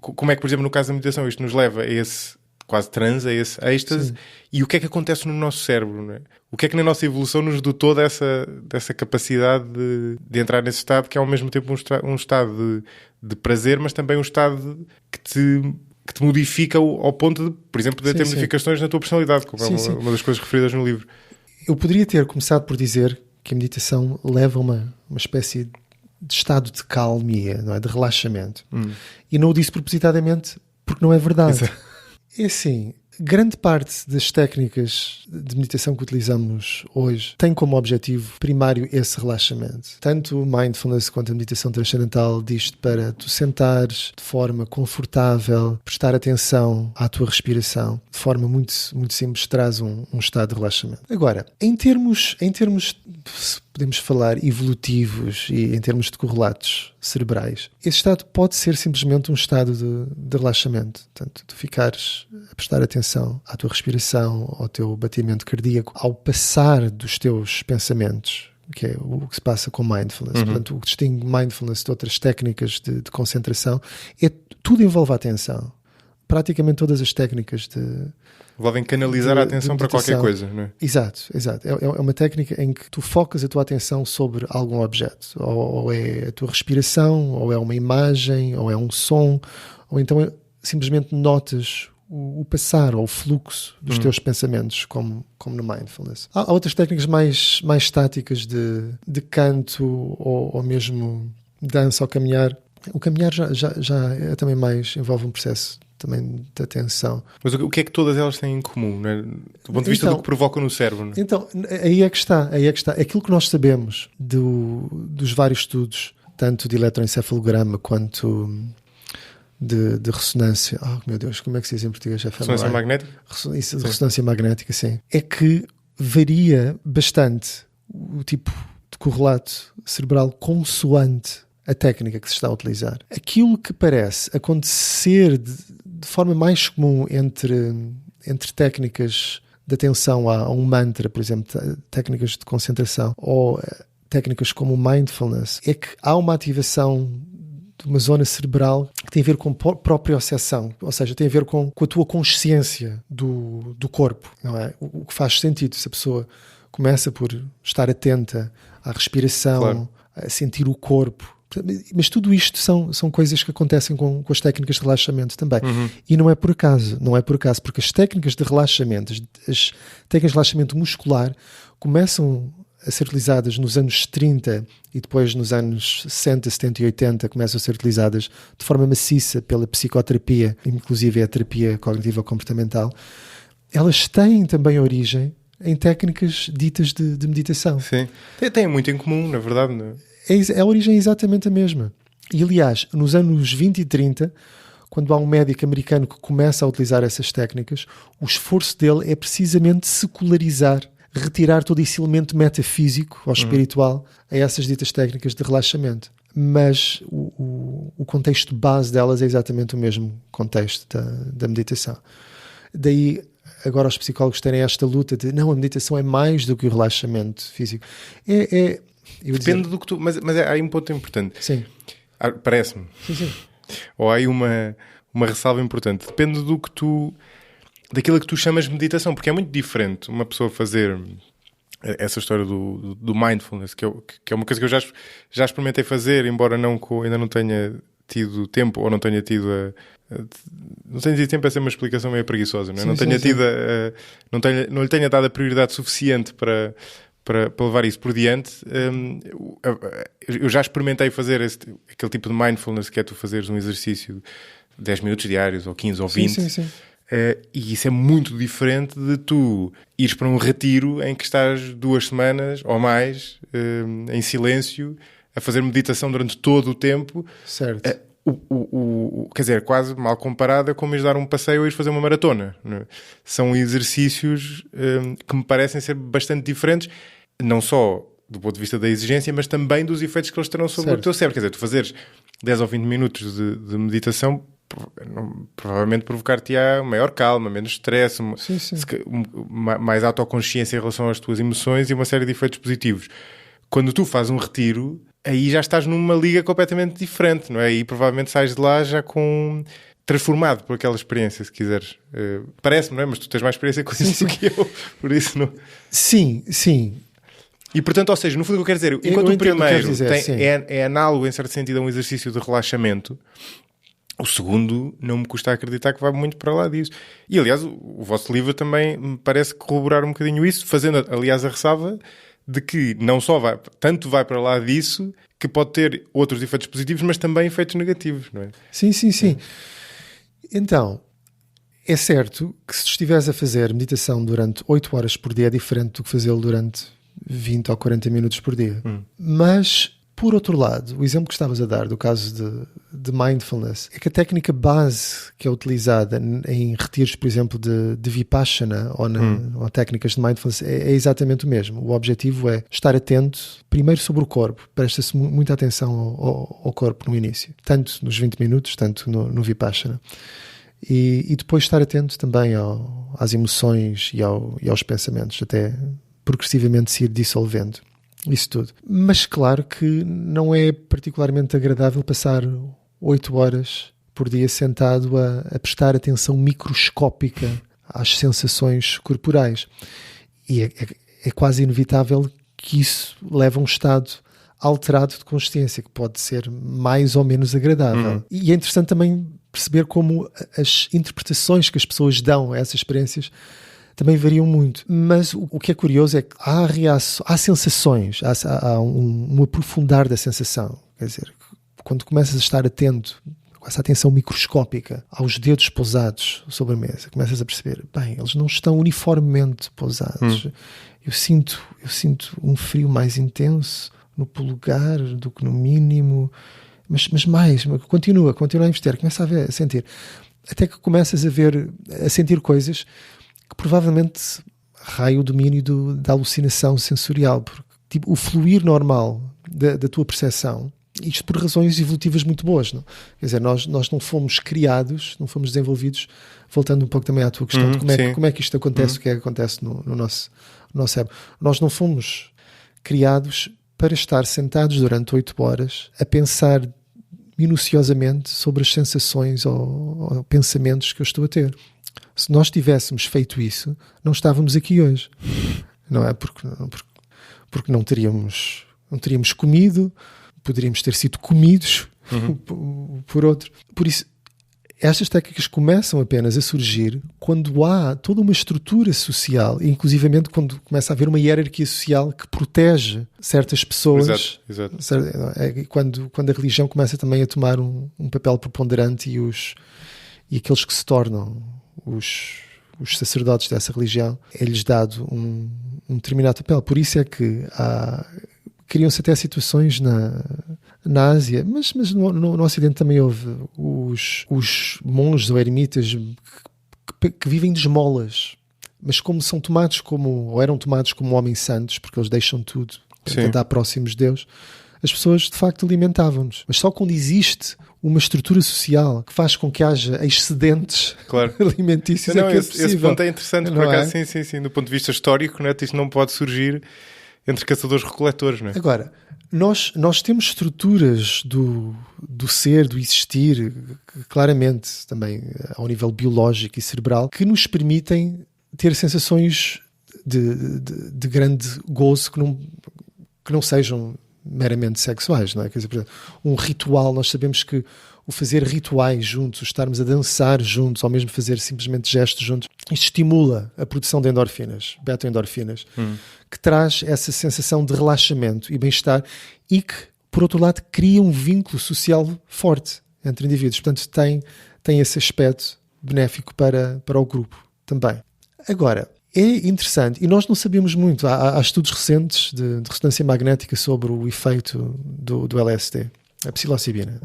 S1: por exemplo, no caso da meditação, isto nos leva a esse quase transe, a esse êxtase? E o que é que acontece no nosso cérebro, não é? O que é que na nossa evolução nos dotou dessa capacidade de entrar nesse estado, que é ao mesmo tempo um estado de prazer, mas também um estado que te modifica ao ponto de, por exemplo, de ter modificações na tua personalidade, como é uma das coisas referidas no livro.
S2: Eu poderia ter começado por dizer que a meditação leva a uma espécie de estado de calmia, não é? De relaxamento. E não o disse propositadamente porque não é verdade. Exato. É assim, grande parte das técnicas de meditação que utilizamos hoje tem como objetivo primário esse relaxamento. Tanto o mindfulness quanto a meditação transcendental diz-te para tu sentares de forma confortável, prestar atenção à tua respiração, de forma muito, muito simples, traz um estado de relaxamento. Agora, em termos podemos falar evolutivos e em termos de correlatos cerebrais, esse estado pode ser simplesmente um estado de relaxamento. Portanto, tu ficares a prestar atenção à tua respiração, ao teu batimento cardíaco, ao passar dos teus pensamentos, que é o que se passa com mindfulness. Portanto, o que distingue mindfulness de outras técnicas de concentração é tudo envolve a atenção. Praticamente todas as técnicas
S1: envolvem canalizar a atenção para qualquer coisa, não é?
S2: Exato. É uma técnica em que tu focas a tua atenção sobre algum objeto. Ou é a tua respiração, ou é uma imagem, ou é um som, ou então simplesmente notas o passar ou o fluxo dos teus pensamentos, como no mindfulness. Há outras técnicas mais estáticas de canto ou mesmo dança ou caminhar. O caminhar já é também mais, envolve um processo também de atenção.
S1: Mas o que é que todas elas têm em comum, não é? Do ponto de vista do que provocam no cérebro? Não é?
S2: Então, aí é que está. Aquilo que nós sabemos dos vários estudos, tanto de eletroencefalograma quanto de ressonância. Oh, meu Deus, como é que se diz em português?
S1: Ressonância magnética?
S2: Ressonância magnética, sim. É que varia bastante o tipo de correlato cerebral consoante a técnica que se está a utilizar. Aquilo que parece acontecer de forma mais comum entre técnicas de atenção a um mantra, por exemplo, técnicas de concentração, ou técnicas como o mindfulness, é que há uma ativação de uma zona cerebral que tem a ver com proprioceção, ou seja, tem a ver com a tua consciência do corpo, não é? O que faz sentido se a pessoa começa por estar atenta à respiração, claro, a sentir o corpo. Mas tudo isto são coisas que acontecem com as técnicas de relaxamento também. E não é por acaso, porque as técnicas de relaxamento, as técnicas de relaxamento muscular começam a ser utilizadas nos anos 30 e depois nos anos 60, 70 e 80 começam a ser utilizadas de forma maciça pela psicoterapia, inclusive a terapia cognitiva-comportamental. Elas têm também origem em técnicas ditas de meditação.
S1: Sim, tem muito em comum, na verdade, não é?
S2: A origem é exatamente a mesma. E, aliás, nos anos 20 e 30, quando há um médico americano que começa a utilizar essas técnicas, o esforço dele é precisamente secularizar, retirar todo esse elemento metafísico ou espiritual a essas ditas técnicas de relaxamento. Mas o contexto base delas é exatamente o mesmo contexto da meditação. Daí, agora os psicólogos terem esta luta de não, a meditação é mais do que o relaxamento físico.
S1: Depende do que tu... Mas há aí um ponto importante.
S2: Sim.
S1: Parece-me.
S2: Sim.
S1: Ou há aí uma ressalva importante. Depende daquilo que tu chamas de meditação, porque é muito diferente uma pessoa fazer essa história do mindfulness, que é uma coisa que eu já experimentei fazer, embora ainda não tenha tido tempo, ou não tenha tido não tenha tido tempo a ser uma explicação meio preguiçosa, não é? Não lhe tenha dado a prioridade suficiente para levar isso por diante. Eu já experimentei fazer aquele tipo de mindfulness, que é tu fazeres um exercício de 10 minutos diários, ou 15 ou 20.
S2: Sim.
S1: E isso é muito diferente de tu ires para um retiro em que estás 2 semanas ou mais em silêncio a fazer meditação durante todo o tempo.
S2: Certo.
S1: Quer dizer, quase mal comparada com ires dar um passeio ou ires fazer uma maratona, não é? São exercícios que me parecem ser bastante diferentes, não só do ponto de vista da exigência, mas também dos efeitos que eles terão sobre o teu cérebro. Quer dizer, tu fazeres 10 ou 20 minutos de meditação provavelmente provocar-te-á maior calma, menos stress, mais autoconsciência em relação às tuas emoções e uma série de efeitos positivos. Quando tu fazes um retiro, aí já estás numa liga completamente diferente, não é? E provavelmente sais de lá já transformado por aquela experiência, se quiseres. Parece-me, não é? Mas tu tens mais experiência com isso do que eu, por isso não...
S2: Sim.
S1: E portanto, ou seja, no fundo o que eu quero dizer, enquanto o primeiro é análogo em certo sentido a um exercício de relaxamento, o segundo não me custa acreditar que vai muito para lá disso. E aliás, o vosso livro também me parece corroborar um bocadinho isso, fazendo aliás a ressalva de que não só tanto vai para lá disso, que pode ter outros efeitos positivos, mas também efeitos negativos, não é?
S2: Sim. Então, é certo que se estiveres a fazer meditação durante 8 horas por dia é diferente do que fazê-lo durante 20 ou 40 minutos por dia. Mas Por outro lado, o exemplo que estavas a dar do caso de mindfulness é que a técnica base que é utilizada em retiros, por exemplo, de Vipassana ou técnicas de mindfulness é exatamente o mesmo. O objetivo é estar atento primeiro sobre o corpo, presta-se muita atenção ao corpo no início, tanto nos 20 minutos, tanto no Vipassana. E depois estar atento também às emoções e aos pensamentos, até progressivamente se ir dissolvendo. Isso tudo. Mas claro que não é particularmente agradável passar 8 horas por dia sentado a prestar atenção microscópica às sensações corporais. E é quase inevitável que isso leve a um estado alterado de consciência, que pode ser mais ou menos agradável. E é interessante também perceber como as interpretações que as pessoas dão a essas experiências também variam muito. Mas o que é curioso é que há sensações, há um aprofundar da sensação. Quer dizer, quando começas a estar atento, com essa atenção microscópica, aos dedos pousados sobre a mesa, começas a perceber, bem, eles não estão uniformemente pousados. Eu sinto um frio mais intenso no polegar do que no mínimo, mas mais, continua a investir, começa a sentir. Até que começas a sentir coisas que provavelmente raio o domínio da alucinação sensorial, porque tipo, o fluir normal da tua percepção, isto por razões evolutivas muito boas, não? Quer dizer, nós não fomos criados, não fomos desenvolvidos, voltando um pouco também à tua questão de como é que isto acontece, o que é que acontece no nosso cérebro. Nós não fomos criados para estar sentados durante 8 horas a pensar minuciosamente sobre as sensações ou pensamentos que eu estou a ter. Se nós tivéssemos feito isso, não estávamos aqui hoje. Não é? Porque não teríamos comido, poderíamos ter sido comidos por outro. Por isso, estas técnicas começam apenas a surgir quando há toda uma estrutura social, inclusivamente quando começa a haver uma hierarquia social que protege certas pessoas.
S1: Exato.
S2: Quando a religião começa também a tomar um papel preponderante e aqueles que se tornam os sacerdotes dessa religião, é-lhes dado um determinado papel. Por isso é que criam-se até situações na Ásia, mas no Ocidente também houve os monges ou eremitas que vivem de esmolas, mas como são tomados ou eram tomados como homens santos, porque eles deixam tudo para estar próximos de Deus, as pessoas de facto alimentavam-nos. Mas só quando existe uma estrutura social que faz com que haja excedentes alimentícios é que é possível.
S1: Esse ponto é interessante, por acaso, sim, do ponto de vista histórico, não é? Isto não pode surgir entre caçadores-recoletores, não é?
S2: Agora, nós temos estruturas do ser, do existir, claramente também ao nível biológico e cerebral, que nos permitem ter sensações de grande gozo que não sejam meramente sexuais, não é? Quer dizer, por exemplo, um ritual, nós sabemos que o fazer rituais juntos, o estarmos a dançar juntos, ou mesmo fazer simplesmente gestos juntos, isto estimula a produção de endorfinas, beta-endorfinas, que traz essa sensação de relaxamento e bem-estar e que, por outro lado, cria um vínculo social forte entre indivíduos. Portanto, tem esse aspecto benéfico para o grupo também. Agora, é interessante, e nós não sabemos muito, há estudos recentes de ressonância magnética sobre o efeito do LSD, a psilocibina,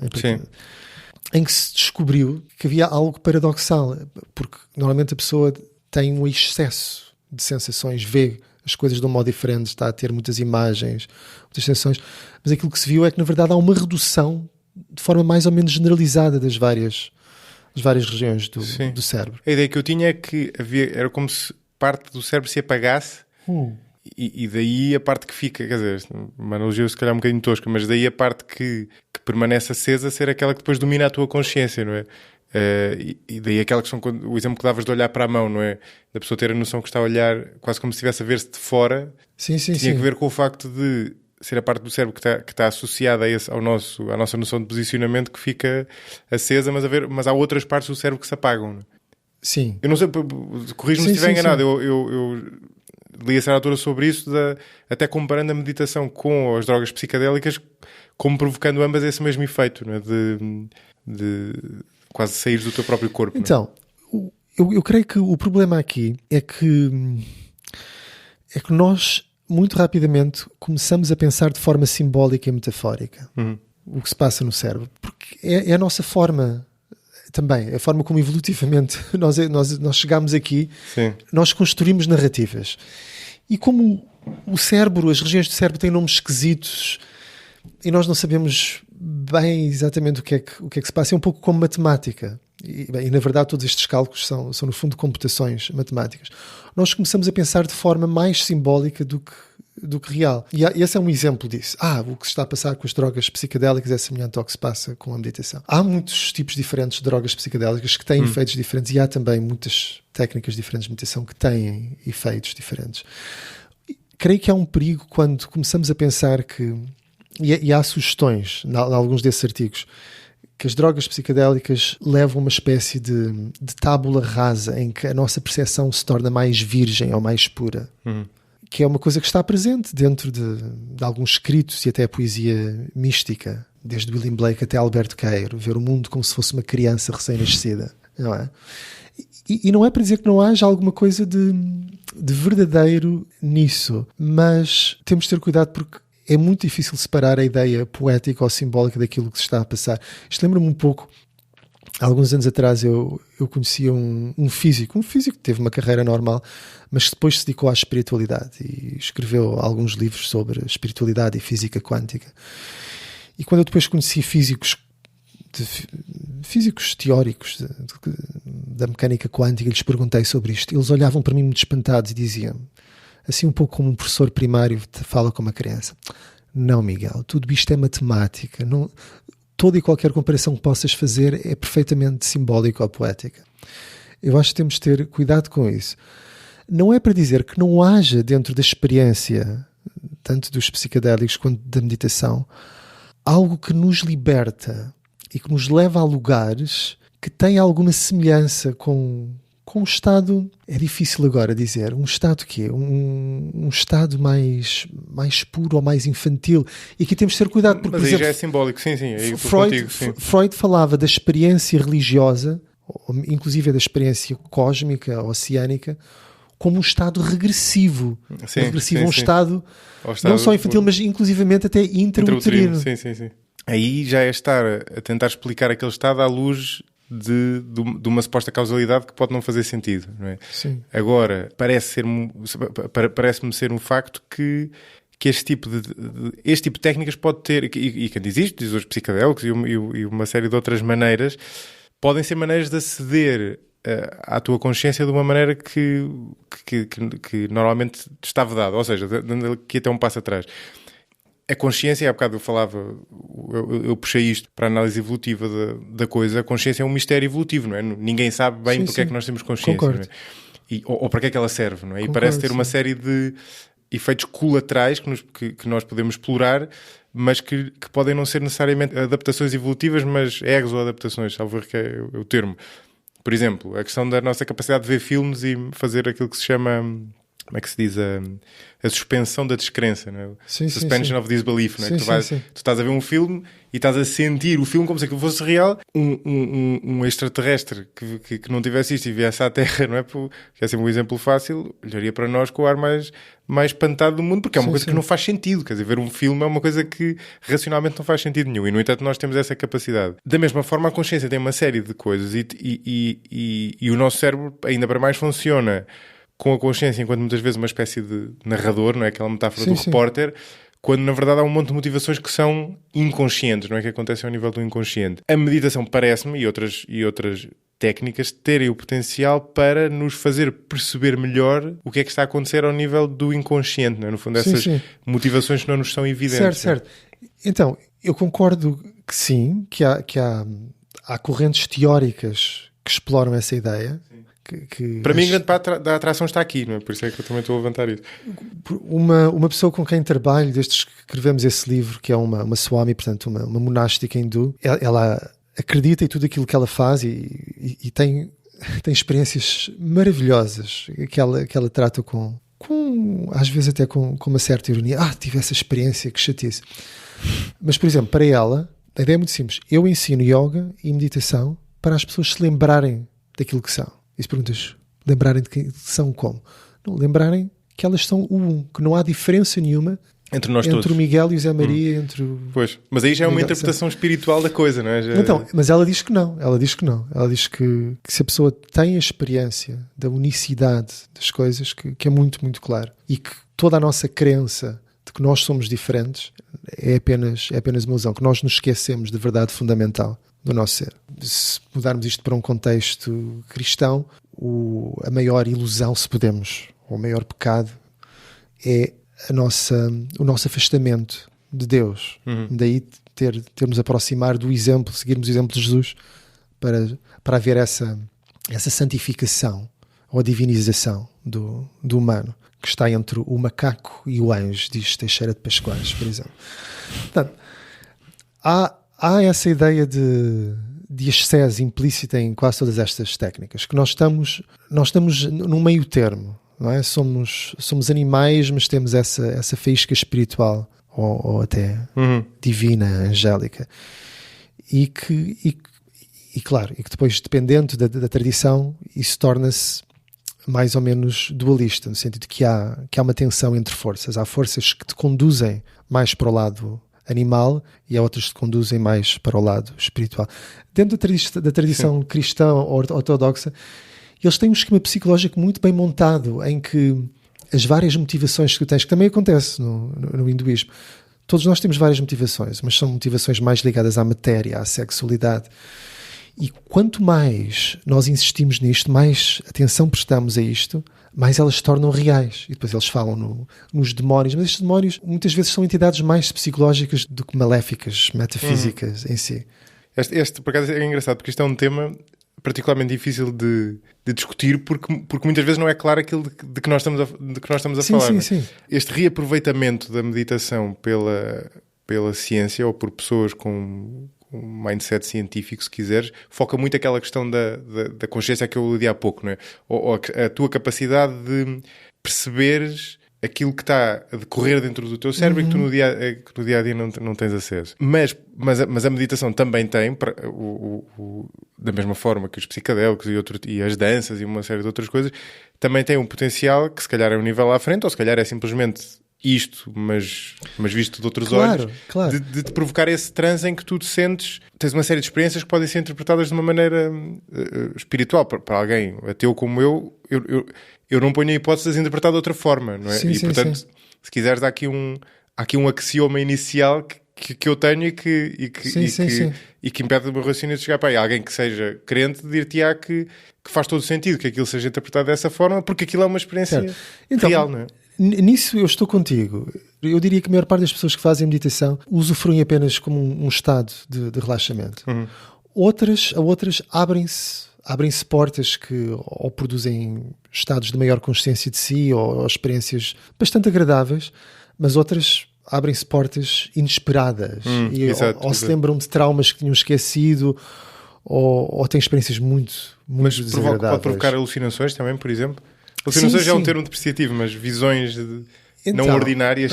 S2: em que se descobriu que havia algo paradoxal, porque normalmente a pessoa tem um excesso de sensações, vê as coisas de um modo diferente, está a ter muitas imagens, muitas sensações, mas aquilo que se viu é que na verdade há uma redução de forma mais ou menos generalizada das várias regiões do cérebro.
S1: A ideia que eu tinha é que era como se parte do cérebro se apagasse e daí a parte que fica, quer dizer, uma analogia se calhar um bocadinho tosca, mas daí a parte que permanece acesa ser aquela que depois domina a tua consciência, não é? E daí aquela questão, o exemplo que davas de olhar para a mão, não é? Da pessoa ter a noção que está a olhar quase como se estivesse a ver-se de fora. Tinha que ver com o facto de ser a parte do cérebro que está associada à nossa noção de posicionamento que fica acesa, mas há outras partes do cérebro que se apagam, não é?
S2: Sim.
S1: Eu não sei, corrijo-me se estiver enganado. Eu li a certa altura sobre isso, até comparando a meditação com as drogas psicadélicas, como provocando ambas esse mesmo efeito, não é? De quase sair do teu próprio corpo.
S2: Então, eu creio que o problema aqui é que nós muito rapidamente começamos a pensar de forma simbólica e metafórica o que se passa no cérebro, porque é a nossa forma também, a forma como evolutivamente nós chegamos aqui.
S1: Sim.
S2: Nós construímos narrativas, e como o cérebro, as regiões do cérebro têm nomes esquisitos e nós não sabemos bem exatamente o que é que se passa, é um pouco como matemática. E na verdade todos estes cálculos são no fundo computações matemáticas. Nós começamos a pensar de forma mais simbólica do que real. E esse é um exemplo disso. O que se está a passar com as drogas psicadélicas é semelhante ao que se passa com a meditação. Há muitos tipos diferentes de drogas psicadélicas que têm efeitos diferentes, e há também muitas técnicas diferentes de meditação que têm efeitos diferentes. Creio que há um perigo quando começamos a pensar que, e há sugestões em alguns desses artigos, que as drogas psicadélicas levam uma espécie de tábula rasa em que a nossa percepção se torna mais virgem ou mais pura. Que é uma coisa que está presente dentro de alguns escritos e até a poesia mística, desde William Blake até Alberto Queiro, ver o mundo como se fosse uma criança recém-nascida, não é? E não é para dizer que não haja alguma coisa de verdadeiro nisso, mas temos de ter cuidado porque é muito difícil separar a ideia poética ou simbólica daquilo que se está a passar. Isto lembra-me um pouco, há alguns anos atrás eu conhecia um físico que teve uma carreira normal, mas que depois se dedicou à espiritualidade e escreveu alguns livros sobre espiritualidade e física quântica. E quando eu depois conheci físicos teóricos da mecânica quântica, lhes perguntei sobre isto, eles olhavam para mim muito espantados e diziam, assim um pouco como um professor primário fala com uma criança: não, Miguel, tudo isto é matemática, não, toda e qualquer comparação que possas fazer é perfeitamente simbólica ou poética. Eu acho que temos de ter cuidado com isso. Não é para dizer que não haja dentro da experiência, tanto dos psicadélicos quanto da meditação, algo que nos liberta e que nos leva a lugares que têm alguma semelhança com um estado, é difícil agora dizer, um estado quê? Um estado mais puro ou mais infantil. E aqui temos de ter cuidado, porque,
S1: mas
S2: por
S1: aí
S2: exemplo,
S1: já é simbólico, sim, aí contigo, sim.
S2: Freud falava da experiência religiosa, inclusive da experiência cósmica, oceânica, como um estado regressivo. Um estado não só infantil, mas inclusivamente até intrauterino.
S1: Sim. Aí já é estar a tentar explicar aquele estado à luz de uma suposta causalidade que pode não fazer sentido, não é?
S2: Sim.
S1: Agora, parece-me ser um facto que este tipo de técnicas pode ter, e quem diz isto, diz os psicadélicos e uma série de outras maneiras, podem ser maneiras de aceder à tua consciência de uma maneira que normalmente te está vedada. Ou seja, dando aqui até um passo atrás. A consciência, há bocado eu falava, eu puxei isto para a análise evolutiva da coisa. A consciência é um mistério evolutivo, não é? Ninguém sabe bem porque é que nós temos consciência, não é? Ou para que é que ela serve, não é? E parece ter uma série de efeitos colaterais que nós podemos explorar, mas que podem não ser necessariamente adaptações evolutivas, mas exo-adaptações, salvo que é o termo. Por exemplo, a questão da nossa capacidade de ver filmes e fazer aquilo que se chama, como é que se diz, a suspensão da descrença, não é? Suspension of disbelief, não é? Tu estás a ver um filme e estás a sentir o filme como se aquilo fosse real. Um extraterrestre que não tivesse isto e viesse à Terra, não é? Que é sempre um exemplo fácil, olharia para nós com o ar mais espantado do mundo, porque é uma coisa que não faz sentido. Quer dizer, ver um filme é uma coisa que racionalmente não faz sentido nenhum, e no entanto nós temos essa capacidade. Da mesma forma, a consciência tem uma série de coisas e o nosso cérebro ainda para mais funciona com a consciência enquanto muitas vezes uma espécie de narrador, não é? Aquela metáfora do repórter, quando na verdade há um monte de motivações que são inconscientes, não é? Que acontecem ao nível do inconsciente. A meditação parece-me, e outras técnicas, terem o potencial para nos fazer perceber melhor o que é que está a acontecer ao nível do inconsciente, não é? No fundo, essas motivações que não nos são evidentes.
S2: Certo. Então, eu concordo que sim, que há correntes teóricas que exploram essa ideia.
S1: Para mim, grande parte da atração está aqui, não é? Por isso é que eu também estou a levantar isso.
S2: Uma pessoa com quem trabalho, destes que escrevemos esse livro, que é uma Swami, portanto uma monástica hindu, ela acredita em tudo aquilo que ela faz e tem experiências maravilhosas que ela trata com às vezes até com uma certa ironia. Tive essa experiência, que chatice. Mas, por exemplo, para ela, a ideia é muito simples. Eu ensino yoga e meditação para as pessoas se lembrarem daquilo que são. E se perguntas, lembrarem de que são como? Não, lembrarem que elas são o um, que não há diferença nenhuma
S1: entre nós
S2: entre
S1: todos.
S2: o Miguel e o Zé Maria, entre o...
S1: Pois, mas aí já é uma interpretação espiritual da coisa, não é? Já...
S2: Então, mas ela diz que não. Ela diz que se a pessoa tem a experiência da unicidade das coisas, que é muito, muito claro, e que toda a nossa crença de que nós somos diferentes é apenas uma ilusão, que nós nos esquecemos da verdade fundamental do nosso ser. Se mudarmos isto para um contexto cristão, a maior ilusão, se podemos, ou o maior pecado, é o nosso afastamento de Deus. Daí termos aproximar do exemplo, seguirmos o exemplo de Jesus para haver essa santificação ou a divinização do humano, que está entre o macaco e o anjo, diz Teixeira de Pascoais, por exemplo. Portanto, há essa ideia de ascese implícita em quase todas estas técnicas, que nós estamos num meio termo. Não é? Somos animais, mas temos essa faísca espiritual ou até divina, angélica, e que depois, dependendo da tradição, isso torna-se mais ou menos dualista, no sentido de que há uma tensão entre forças. Há forças que te conduzem mais para o lado animal e há outras que te conduzem mais para o lado espiritual. Dentro da tradição cristã ortodoxa, eles têm um esquema psicológico muito bem montado, em que as várias motivações que tu tens, que também acontece no hinduísmo, todos nós temos várias motivações, mas são motivações mais ligadas à matéria, à sexualidade. E quanto mais nós insistimos nisto, mais atenção prestamos a isto, mais elas se tornam reais. E depois eles falam nos demónios, mas estes demónios muitas vezes são entidades mais psicológicas do que maléficas, metafísicas em si.
S1: Este, por acaso, é engraçado, porque isto é um tema particularmente difícil de discutir, porque muitas vezes não é claro aquilo de que nós estamos a falar.
S2: Sim.
S1: Este reaproveitamento da meditação pela ciência ou por pessoas com um mindset científico, se quiseres, foca muito aquela questão da consciência que eu aludi há pouco, não é? Ou a tua capacidade de perceberes aquilo que está a decorrer dentro do teu cérebro e que tu no dia a dia não tens acesso. Mas a meditação também tem, da mesma forma que os psicadélicos e as danças e uma série de outras coisas, também tem um potencial que se calhar é um nível à frente, ou se calhar é simplesmente isto, mas visto de outros olhos,
S2: claro.
S1: De te provocar esse transe em que tu te sentes, tens uma série de experiências que podem ser interpretadas de uma maneira espiritual. Para alguém ateu como eu não ponho a hipótese de as interpretar de outra forma, não é? Portanto, se quiseres, há aqui um axioma inicial que eu tenho e que impede o meu raciocínio de chegar para aí. Alguém que seja crente dir-te-á que faz todo o sentido que aquilo seja interpretado dessa forma, porque aquilo é uma experiência real, não é?
S2: Nisso eu estou contigo. Eu diria que a maior parte das pessoas que fazem meditação usufruem apenas como um estado de relaxamento. Outras abrem-se portas que ou produzem estados de maior consciência de si ou experiências bastante agradáveis, mas outras abrem-se portas inesperadas ou se lembram de traumas que tinham esquecido ou têm experiências muito desagradáveis.
S1: Pode provocar alucinações também, por exemplo? Alucinações é um termo depreciativo, mas visões não ordinárias.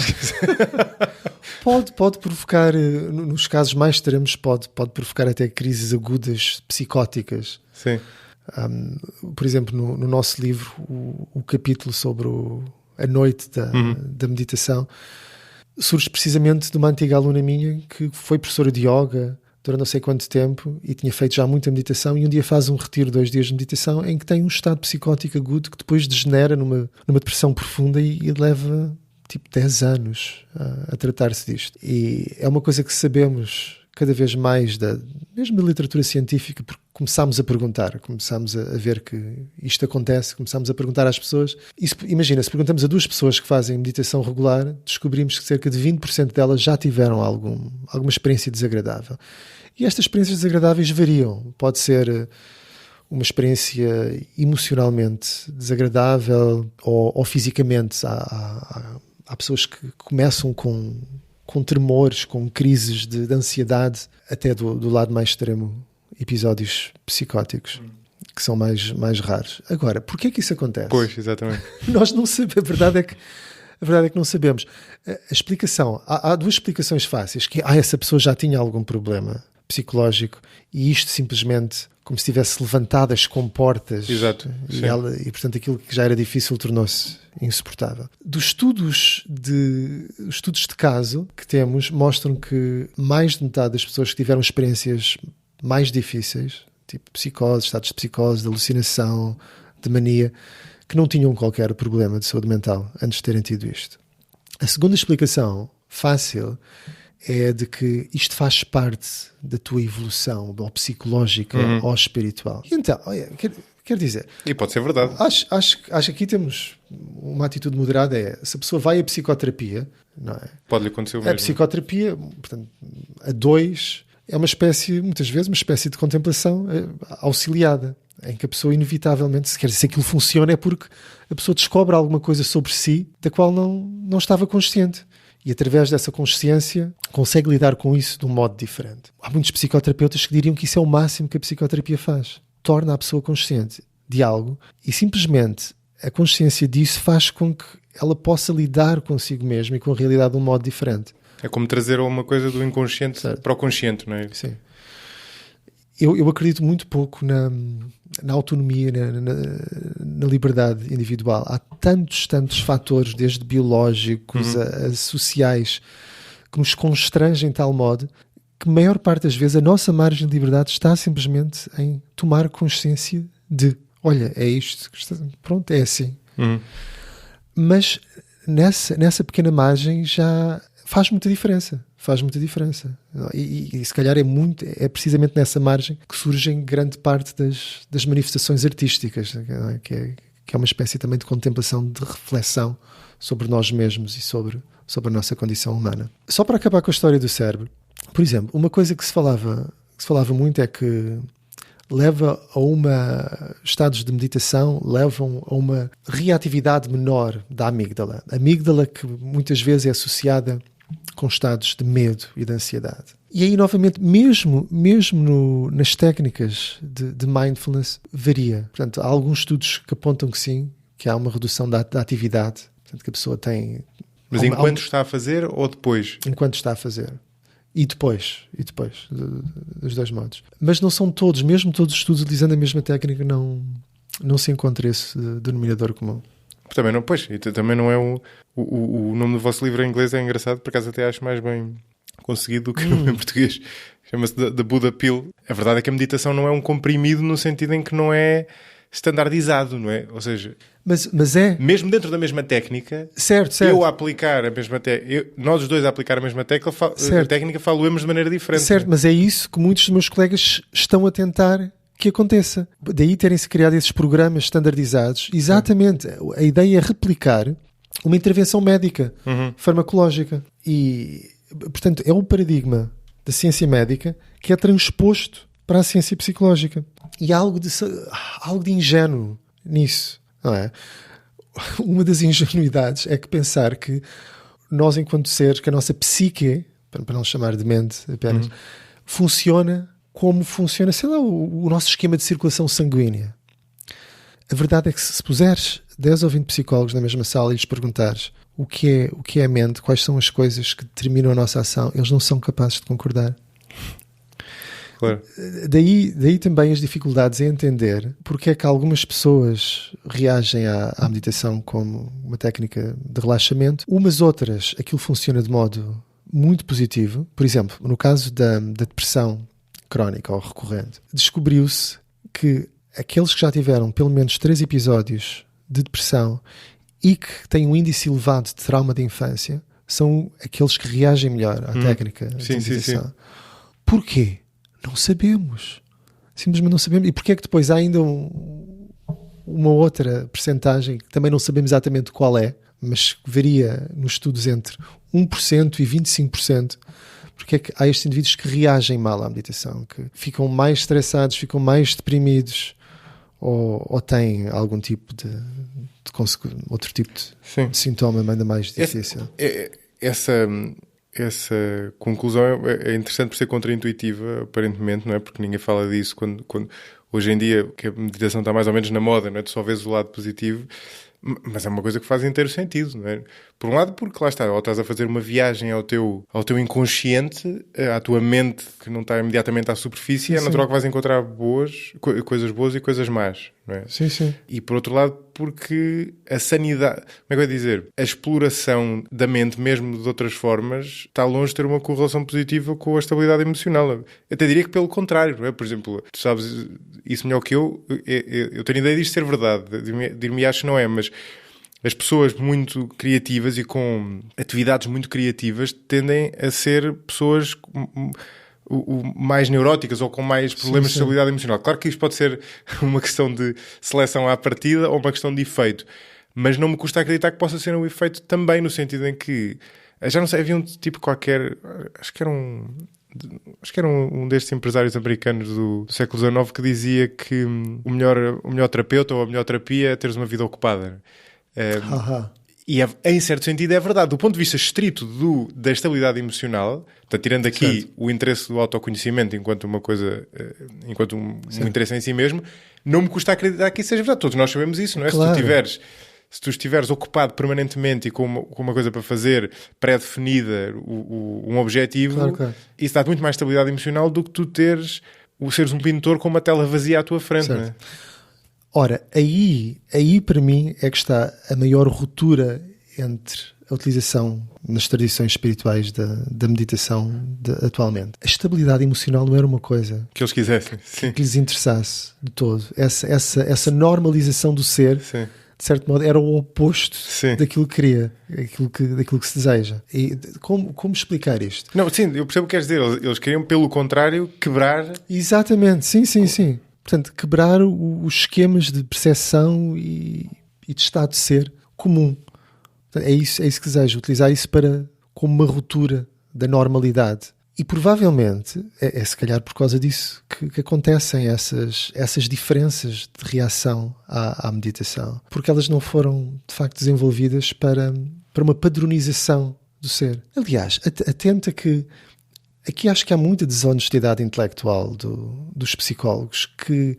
S2: Pode provocar, nos casos mais extremos, pode provocar até crises agudas psicóticas.
S1: Sim.
S2: Por exemplo, no nosso livro, o capítulo sobre a noite da meditação surge precisamente de uma antiga aluna minha que foi professora de yoga durante não sei quanto tempo e tinha feito já muita meditação, e um dia faz um retiro 2 dias de meditação em que tem um estado psicótico agudo que depois degenera numa depressão profunda e leva tipo 10 anos a tratar-se disto. E é uma coisa que sabemos cada vez mais mesmo da literatura científica, porque começámos a perguntar, começámos a ver que isto acontece, começámos a perguntar às pessoas. Imagina, se perguntamos a 2 pessoas que fazem meditação regular, descobrimos que cerca de 20% delas já tiveram alguma experiência desagradável. E estas experiências desagradáveis variam. Pode ser uma experiência emocionalmente desagradável ou fisicamente. Há pessoas que começam com tremores, com crises de ansiedade, até do lado mais extremo, episódios psicóticos, que são mais raros. Agora, porquê é que isso acontece?
S1: Pois, exatamente.
S2: Nós não sabemos, a verdade é que não sabemos. A explicação, há 2 explicações fáceis, que essa pessoa já tinha algum problema psicológico, e isto simplesmente como se tivesse levantado as comportas.
S1: Exato.
S2: E portanto aquilo que já era difícil tornou-se insuportável. Dos estudos de caso que temos mostram que mais de metade das pessoas que tiveram experiências mais difíceis, tipo psicose, estados de psicose, de alucinação, de mania, que não tinham qualquer problema de saúde mental antes de terem tido isto. A segunda explicação fácil é de que isto faz parte da tua evolução, ou psicológica ou espiritual. Então, quer dizer...
S1: E pode ser verdade.
S2: Acho que aqui temos uma atitude moderada, se a pessoa vai à psicoterapia, não é?
S1: Pode-lhe acontecer o mesmo.
S2: A psicoterapia, portanto, a dois, é uma espécie, muitas vezes, uma espécie de contemplação auxiliada, em que a pessoa inevitavelmente, se aquilo funciona, é porque a pessoa descobre alguma coisa sobre si da qual não estava consciente. E através dessa consciência consegue lidar com isso de um modo diferente. Há muitos psicoterapeutas que diriam que isso é o máximo que a psicoterapia faz. Torna a pessoa consciente de algo e simplesmente a consciência disso faz com que ela possa lidar consigo mesma e com a realidade de um modo diferente.
S1: É como trazer uma coisa do inconsciente para o consciente, não é?
S2: Sim. Eu acredito muito pouco na autonomia, na liberdade individual. Há tantos fatores, desde biológicos a sociais, que nos constrangem de tal modo que a maior parte das vezes a nossa margem de liberdade está simplesmente em tomar consciência de, olha, é isto, pronto, é assim. Mas nessa pequena margem já faz muita diferença. E se calhar é precisamente nessa margem que surgem grande parte das manifestações artísticas, que é uma espécie também de contemplação, de reflexão sobre nós mesmos e sobre a nossa condição humana. Só para acabar com a história do cérebro, por exemplo, uma coisa que se falava muito é que estados de meditação levam a uma reatividade menor da amígdala. A amígdala que muitas vezes é associada com estados de medo e de ansiedade. E aí, novamente, mesmo nas técnicas de mindfulness, varia. Portanto, há alguns estudos que apontam que sim, que há uma redução da atividade, portanto, que a pessoa tem...
S1: Mas enquanto está a fazer ou depois?
S2: Enquanto está a fazer. E depois, dos dois modos. Mas não são todos, mesmo todos os estudos utilizando a mesma técnica, não se encontra esse denominador comum.
S1: Também não, pois, e também não é o nome do vosso livro em inglês é engraçado, por acaso até acho mais bem conseguido do que no em português. Chama-se The Buddha Pill. A verdade é que a meditação não é um comprimido no sentido em que não é standardizado, não é? Ou seja,
S2: mas é...
S1: Mesmo dentro da mesma técnica,
S2: certo.
S1: Eu a aplicar a mesma técnica, nós os dois a aplicar a mesma técnica, falo-emos de maneira diferente.
S2: Certo, mas é isso que muitos dos meus colegas estão a tentar que aconteça. Daí terem-se criado esses programas standardizados. Exatamente. A ideia é replicar uma intervenção médica, farmacológica. E, portanto, é um paradigma da ciência médica que é transposto para a ciência psicológica. E há algo de ingênuo nisso, não é? Uma das ingenuidades é que pensar que nós, enquanto seres, que a nossa psique, para não chamar de mente apenas, funciona como funciona, sei lá, o nosso esquema de circulação sanguínea. A verdade é que se puseres 10 ou 20 psicólogos na mesma sala e lhes perguntares o que é a mente, quais são as coisas que determinam a nossa ação, eles não são capazes de concordar.
S1: Claro.
S2: Daí também as dificuldades em entender porque é que algumas pessoas reagem à meditação como uma técnica de relaxamento, umas outras aquilo funciona de modo muito positivo. Por exemplo, no caso da depressão crónica ou recorrente, descobriu-se que aqueles que já tiveram pelo menos 3 episódios de depressão e que têm um índice elevado de trauma de infância são aqueles que reagem melhor à técnica de meditação. Sim. Porquê? Não sabemos. Simplesmente não sabemos. E porquê é que depois há ainda uma outra percentagem que também não sabemos exatamente qual é, mas que varia nos estudos entre 1% e 25%. Porque é que há estes indivíduos que reagem mal à meditação, que ficam mais estressados, ficam mais deprimidos ou têm algum tipo de outro tipo de sintoma ainda mais difícil.
S1: Essa conclusão é interessante por ser contraintuitiva, aparentemente, não é? Porque ninguém fala disso quando hoje em dia que a meditação está mais ou menos na moda, não é? Tu só vês o lado positivo, mas é uma coisa que faz inteiro sentido, não é? Por um lado, porque lá está, ou estás a fazer uma viagem ao teu inconsciente, à tua mente que não está imediatamente à superfície, é natural que vais encontrar coisas boas e coisas más, não é?
S2: Sim, sim.
S1: E por outro lado, porque a sanidade, como é que eu ia dizer? A exploração da mente, mesmo de outras formas, está longe de ter uma correlação positiva com a estabilidade emocional. Eu até diria que pelo contrário, não é? Por exemplo, tu sabes isso melhor que eu tenho ideia disto ser verdade, dir-me acho que não é, mas as pessoas muito criativas e com atividades muito criativas tendem a ser pessoas mais neuróticas ou com mais problemas de estabilidade emocional. Claro que isto pode ser uma questão de seleção à partida ou uma questão de efeito, mas não me custa acreditar que possa ser um efeito também, no sentido em que, já não sei, havia um tipo qualquer, acho que era um destes empresários americanos do século XIX que dizia que o melhor terapeuta ou a melhor terapia é teres uma vida ocupada. E em certo sentido é verdade. Do ponto de vista estrito da estabilidade emocional, portanto, tirando aqui o interesse do autoconhecimento enquanto uma coisa, enquanto um interesse em si mesmo, não me custa acreditar que isso seja verdade. Todos nós sabemos isso, não é?
S2: Claro.
S1: Se tu estiveres ocupado permanentemente e com uma coisa para fazer pré-definida, um objetivo, isso dá muito mais estabilidade emocional do que tu seres um pintor com uma tela vazia à tua frente, não é?
S2: Ora, aí para mim é que está a maior ruptura entre a utilização nas tradições espirituais da meditação atualmente. A estabilidade emocional não era uma coisa
S1: que eles quisessem,
S2: que lhes interessasse de todo. Essa normalização do ser, de certo modo, era o oposto daquilo que queria, daquilo que se deseja. E como explicar isto?
S1: Não, sim, eu percebo o que queres dizer. Eles queriam, pelo contrário, quebrar...
S2: Exatamente, sim. Portanto, quebrar os esquemas de percepção e de estado de ser comum. Portanto, é isso que desejo, utilizar isso como uma ruptura da normalidade. E provavelmente é se calhar por causa disso que acontecem essas diferenças de reação à meditação. Porque elas não foram, de facto, desenvolvidas para uma padronização do ser. Aliás, atenta que... Aqui acho que há muita desonestidade intelectual dos psicólogos, que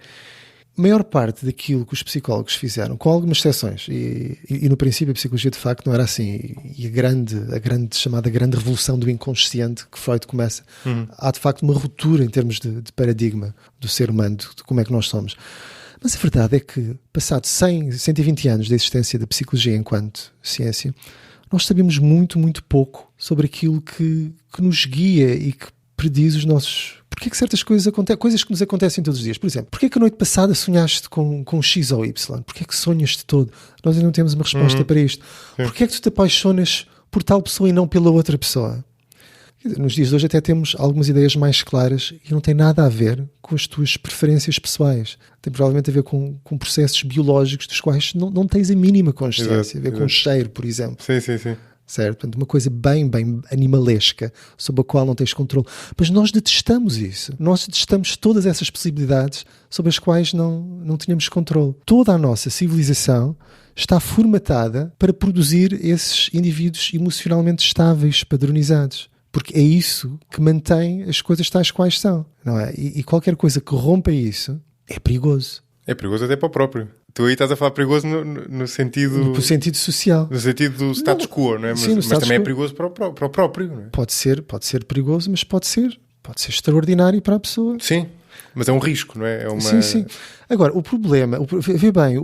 S2: a maior parte daquilo que os psicólogos fizeram, com algumas exceções, e no princípio a psicologia de facto não era assim, e a chamada grande revolução do inconsciente que Freud começa, há de facto uma ruptura em termos de paradigma do ser humano, de como é que nós somos. Mas a verdade é que, passados 120 anos da existência da psicologia enquanto ciência, nós sabemos muito, muito pouco sobre aquilo que nos guia e que prediz os nossos... Porquê que certas coisas acontecem, coisas que nos acontecem todos os dias? Por exemplo, porquê que a noite passada sonhaste com X ou Y? Porquê que sonhas de todo? Nós ainda não temos uma resposta para isto. Porquê que tu te apaixonas por tal pessoa e não pela outra pessoa? Nos dias de hoje até temos algumas ideias mais claras e não tem nada a ver com as tuas preferências pessoais. Tem provavelmente a ver com processos biológicos dos quais não tens a mínima consciência. A ver com o cheiro, por exemplo.
S1: Sim.
S2: Certo? Portanto, uma coisa bem animalesca, sobre a qual não tens controle. Mas nós detestamos isso. Nós detestamos todas essas possibilidades sobre as quais não tínhamos controle. Toda a nossa civilização está formatada para produzir esses indivíduos emocionalmente estáveis, padronizados. Porque é isso que mantém as coisas tais quais são, não é? E qualquer coisa que rompa isso é perigoso.
S1: É perigoso até para o próprio. Tu aí estás a falar perigoso no sentido...
S2: No sentido social.
S1: No sentido do status quo, não é? Mas também é perigoso para o próprio, não é?
S2: Pode ser perigoso, mas pode ser extraordinário para a pessoa.
S1: Sim, mas é um risco, não é?
S2: Sim. Agora, o problema... Vê bem,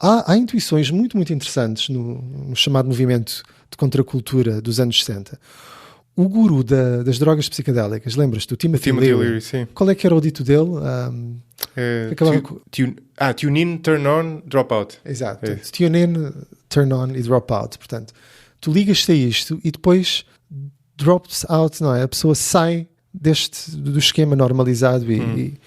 S2: há intuições muito, muito interessantes no chamado movimento de contracultura dos anos 60. O guru das drogas psicadélicas, lembras-te? Do Timothy Leary,
S1: sim.
S2: Qual é que era o dito dele?
S1: Tune in, turn on, drop out.
S2: Exato. Tune in, turn on e drop out. Portanto, tu ligas-te a isto e depois drops out, não é? A pessoa sai do esquema normalizado e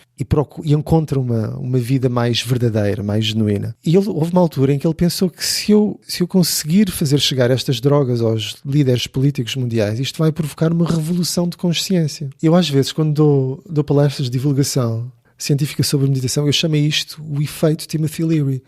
S2: encontra uma vida mais verdadeira, mais genuína. E houve uma altura em que ele pensou que se eu conseguir fazer chegar estas drogas aos líderes políticos mundiais, isto vai provocar uma revolução de consciência. Eu às vezes, quando dou palestras de divulgação científica sobre meditação, eu chamo isto o efeito Timothy Leary,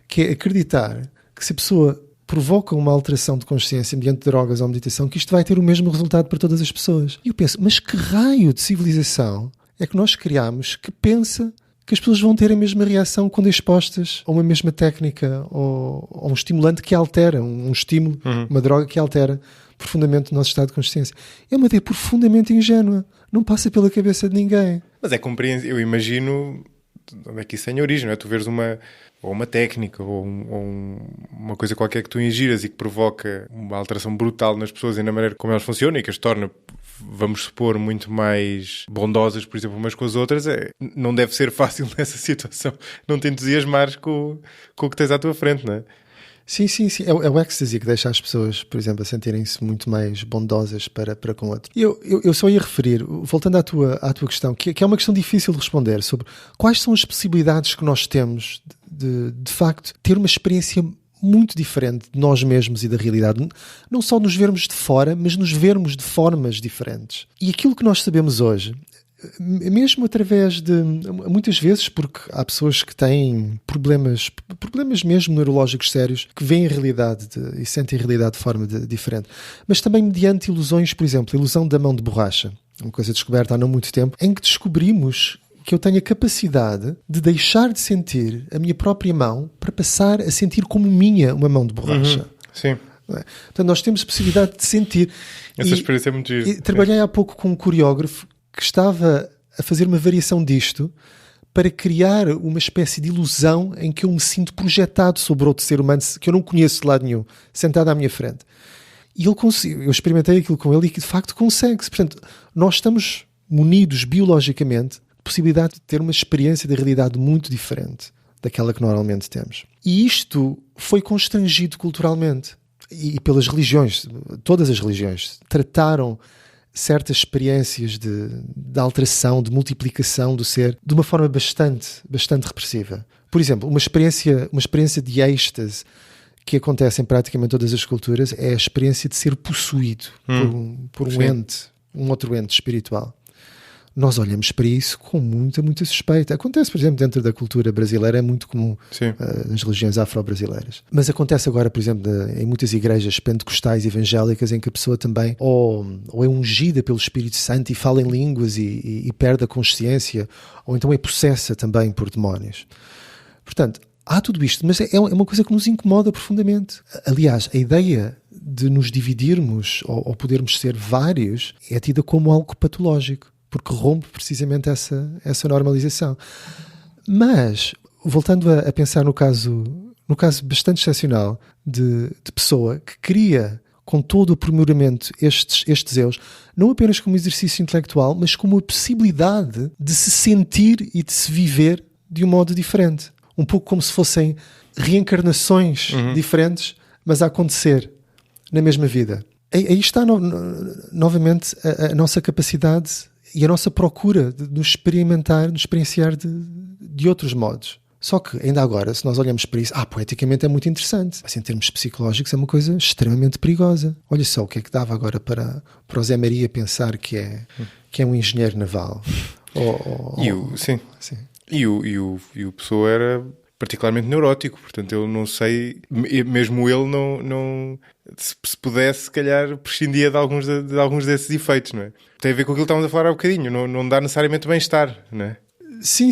S2: que é acreditar que se a pessoa provoca uma alteração de consciência mediante drogas ou meditação, que isto vai ter o mesmo resultado para todas as pessoas. E eu penso, mas que raio de civilização é que nós criamos que pensa que as pessoas vão ter a mesma reação quando expostas a uma mesma técnica ou a um estimulante que altera, um estímulo, uma droga que altera profundamente o nosso estado de consciência. É uma ideia profundamente ingênua. Não passa pela cabeça de ninguém.
S1: Mas é compreensível. Eu imagino onde é que isso tem origem, não é? Tu veres uma técnica ou uma coisa qualquer que tu ingiras e que provoca uma alteração brutal nas pessoas e na maneira como elas funcionam e que as torna, vamos supor, muito mais bondosas, por exemplo, umas com as outras, não deve ser fácil nessa situação não te entusiasmares com o que tens à tua frente, não é?
S2: Sim. É o ecstasy que deixa as pessoas, por exemplo, a sentirem-se muito mais bondosas para com o outro. Eu só ia referir, voltando à tua questão, que é uma questão difícil de responder, sobre quais são as possibilidades que nós temos de facto, ter uma experiência muito diferente de nós mesmos e da realidade. Não só nos vermos de fora, mas nos vermos de formas diferentes. E aquilo que nós sabemos hoje, mesmo através de, muitas vezes, porque há pessoas que têm problemas mesmo neurológicos sérios, que veem a realidade e sentem a realidade de forma diferente, mas também mediante ilusões, por exemplo, a ilusão da mão de borracha, uma coisa descoberta há não muito tempo, em que descobrimos que eu tenho a capacidade de deixar de sentir a minha própria mão para passar a sentir como minha uma mão de borracha.
S1: Sim.
S2: Então nós temos a possibilidade de sentir.
S1: Essa experiência é muito gira.
S2: Trabalhei há pouco com um coreógrafo que estava a fazer uma variação disto para criar uma espécie de ilusão em que eu me sinto projetado sobre outro ser humano que eu não conheço de lado nenhum, sentado à minha frente. E ele conseguiu. Eu experimentei aquilo com ele e que de facto consegue-se. Portanto, nós estamos munidos biologicamente de possibilidade de ter uma experiência de realidade muito diferente daquela que normalmente temos. E isto foi constrangido culturalmente e pelas religiões. Todas as religiões trataram certas experiências de alteração, de multiplicação do ser, de uma forma bastante repressiva. Por exemplo, uma experiência de êxtase que acontece em praticamente todas as culturas é a experiência de ser possuído por um ente, um outro ente espiritual. Nós olhamos para isso com muita suspeita. Acontece, por exemplo, dentro da cultura brasileira, é muito comum nas religiões afro-brasileiras. Mas acontece agora, por exemplo, em muitas igrejas pentecostais evangélicas em que a pessoa também ou é ungida pelo Espírito Santo e fala em línguas e perde a consciência, ou então é possessa também por demónios. Portanto, há tudo isto, mas é uma coisa que nos incomoda profundamente. Aliás, a ideia de nos dividirmos ou podermos ser vários é tida como algo patológico, porque rompe precisamente essa normalização. Mas, voltando a pensar no caso bastante excepcional de pessoa que cria com todo o aprimoramento estes eus, não apenas como exercício intelectual, mas como a possibilidade de se sentir e de se viver de um modo diferente. Um pouco como se fossem reencarnações diferentes, mas a acontecer na mesma vida. Aí está novamente a nossa capacidade e a nossa procura de nos experienciar de outros modos. Só que, ainda agora, se nós olhamos para isso, poeticamente é muito interessante, mas em termos psicológicos é uma coisa extremamente perigosa. Olha só o que é que dava agora para o Zé Maria pensar que é um engenheiro naval.
S1: Sim. E o Pessoa era particularmente neurótico, portanto eu não sei, mesmo ele não se pudesse, se calhar prescindia de alguns desses efeitos, não é? Tem a ver com aquilo que estávamos a falar há bocadinho, não dá necessariamente bem-estar, não é?
S2: Sim.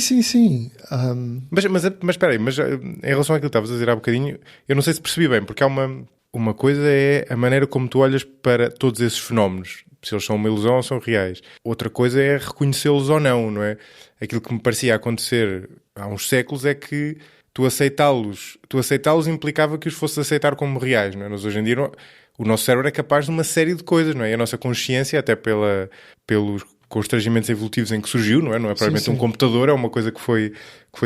S1: Mas espera aí, em relação àquilo que estavas a dizer há bocadinho, eu não sei se percebi bem, porque há uma coisa é a maneira como tu olhas para todos esses fenómenos, se eles são uma ilusão ou são reais. Outra coisa é reconhecê-los ou não é? Aquilo que me parecia acontecer há uns séculos é que tu aceitá-los implicava que os fosses aceitar como reais, não é? Mas hoje em dia o nosso cérebro é capaz de uma série de coisas, não é? E a nossa consciência, até pelos constrangimentos evolutivos em que surgiu, não é? Não é propriamente um computador, é uma coisa que foi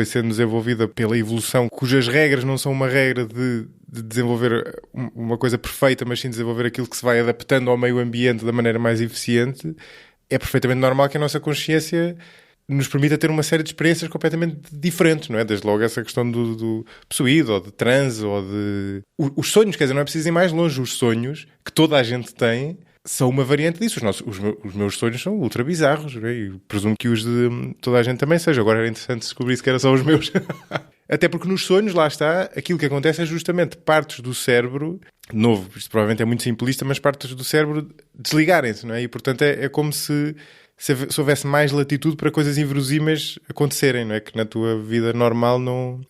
S1: sendo desenvolvida pela evolução, cujas regras não são uma regra de desenvolver uma coisa perfeita, mas sim desenvolver aquilo que se vai adaptando ao meio ambiente da maneira mais eficiente. É perfeitamente normal que a nossa consciência nos permita ter uma série de experiências completamente diferentes, não é? Desde logo essa questão do possuído, ou de transe, ou de... Os sonhos, quer dizer, não é preciso ir mais longe. Os sonhos que toda a gente tem são uma variante disso. Os meus sonhos são ultra bizarros, não é? E presumo que os de toda a gente também seja. Agora era interessante descobrir se que eram só os meus. Até porque nos sonhos, lá está, aquilo que acontece é justamente partes do cérebro, de novo, isto provavelmente é muito simplista, mas partes do cérebro desligarem-se, não é? E portanto é como se se houvesse mais latitude para coisas inverosímeis acontecerem, não é? Que na tua vida normal não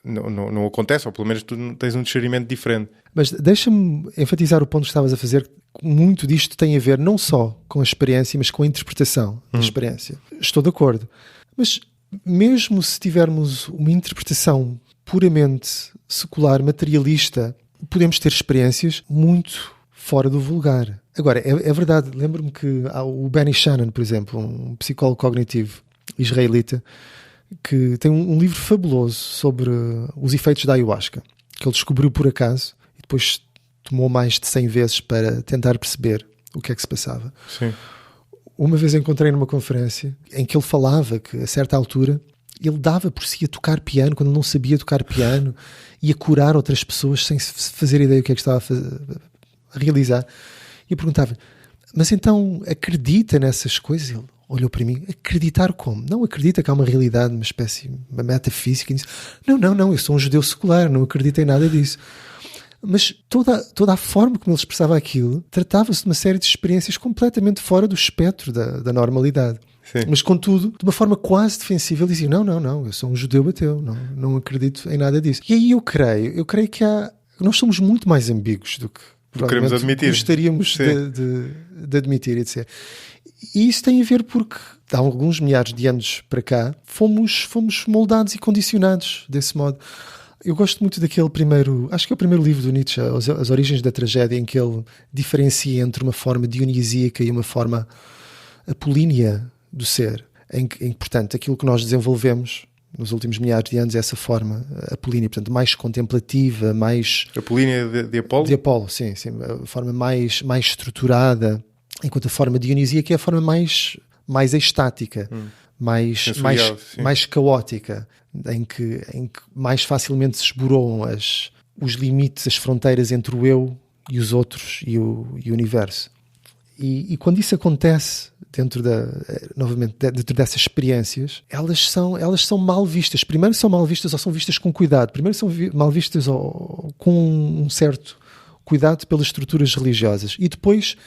S1: acontece, ou pelo menos tu tens um discernimento diferente.
S2: Mas deixa-me enfatizar o ponto que estavas a fazer. Muito disto tem a ver não só com a experiência, mas com a interpretação da experiência. Estou de acordo. Mas mesmo se tivermos uma interpretação puramente secular, materialista, podemos ter experiências muito fora do vulgar. Agora, é verdade, lembro-me que há o Benny Shannon, por exemplo, um psicólogo cognitivo israelita, que tem um livro fabuloso sobre os efeitos da ayahuasca, que ele descobriu por acaso e depois tomou mais de 100 vezes para tentar perceber o que é que se passava.
S1: Sim.
S2: Uma vez encontrei numa conferência em que ele falava que, a certa altura, ele dava por si a tocar piano quando não sabia tocar piano e a curar outras pessoas sem fazer ideia do que é que estava a realizar. E eu perguntava, mas então acredita nessas coisas? Ele olhou para mim, acreditar como? Não acredita que há uma realidade, uma espécie, uma metafísica? E disse, não, eu sou um judeu secular, não acredito em nada disso. Mas toda a forma como ele expressava aquilo tratava-se de uma série de experiências completamente fora do espectro da normalidade.
S1: Sim.
S2: Mas, contudo, de uma forma quase defensiva, ele dizia, não, eu sou um judeu ateu, não acredito em nada disso. E aí eu creio que nós somos muito mais ambíguos do que
S1: queremos admitir.
S2: Gostaríamos de admitir e de ser. E isso tem a ver porque, há alguns milhares de anos para cá, fomos moldados e condicionados desse modo. Eu gosto muito daquele primeiro, acho que é o primeiro livro do Nietzsche, As Origens da Tragédia, em que ele diferencia entre uma forma dionisíaca e uma forma apolínea do ser, em que, portanto, aquilo que nós desenvolvemos nos últimos milhares de anos é essa forma apolínea, portanto, mais contemplativa, mais...
S1: Apolínea de Apolo?
S2: De Apolo, sim, a forma mais estruturada, enquanto a forma dionisíaca é a forma mais estática, mais caótica, em que mais facilmente se esboroam os limites, as fronteiras entre o eu e os outros e o universo. E quando isso acontece dentro dessas experiências, elas são mal vistas. Primeiro são mal vistas ou são vistas com cuidado. Primeiro são mal vistas com um certo cuidado pelas estruturas religiosas e depois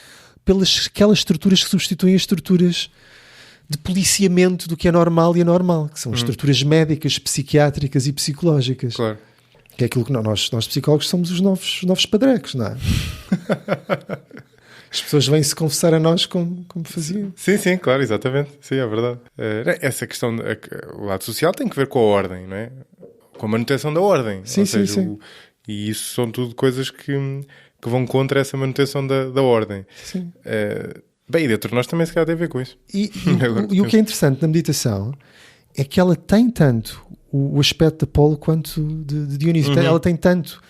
S2: pelas aquelas estruturas que substituem as estruturas de policiamento do que é normal e anormal, que são as estruturas médicas, psiquiátricas e psicológicas.
S1: Claro.
S2: Que é aquilo que nós psicólogos somos os novos padrecos, não é? As pessoas vêm-se confessar a nós como faziam.
S1: Sim, claro, exatamente. Sim, é verdade. Essa questão, o lado social tem que ver com a ordem, não é? Com a manutenção da ordem.
S2: Sim.
S1: E isso são tudo coisas que vão contra essa manutenção da ordem.
S2: Sim.
S1: Bem, e dentro de nós também se calhar tem a ver com isso.
S2: E o que é interessante na meditação é que ela tem tanto o aspecto de Apolo quanto de Dionísio. Ela tem tanto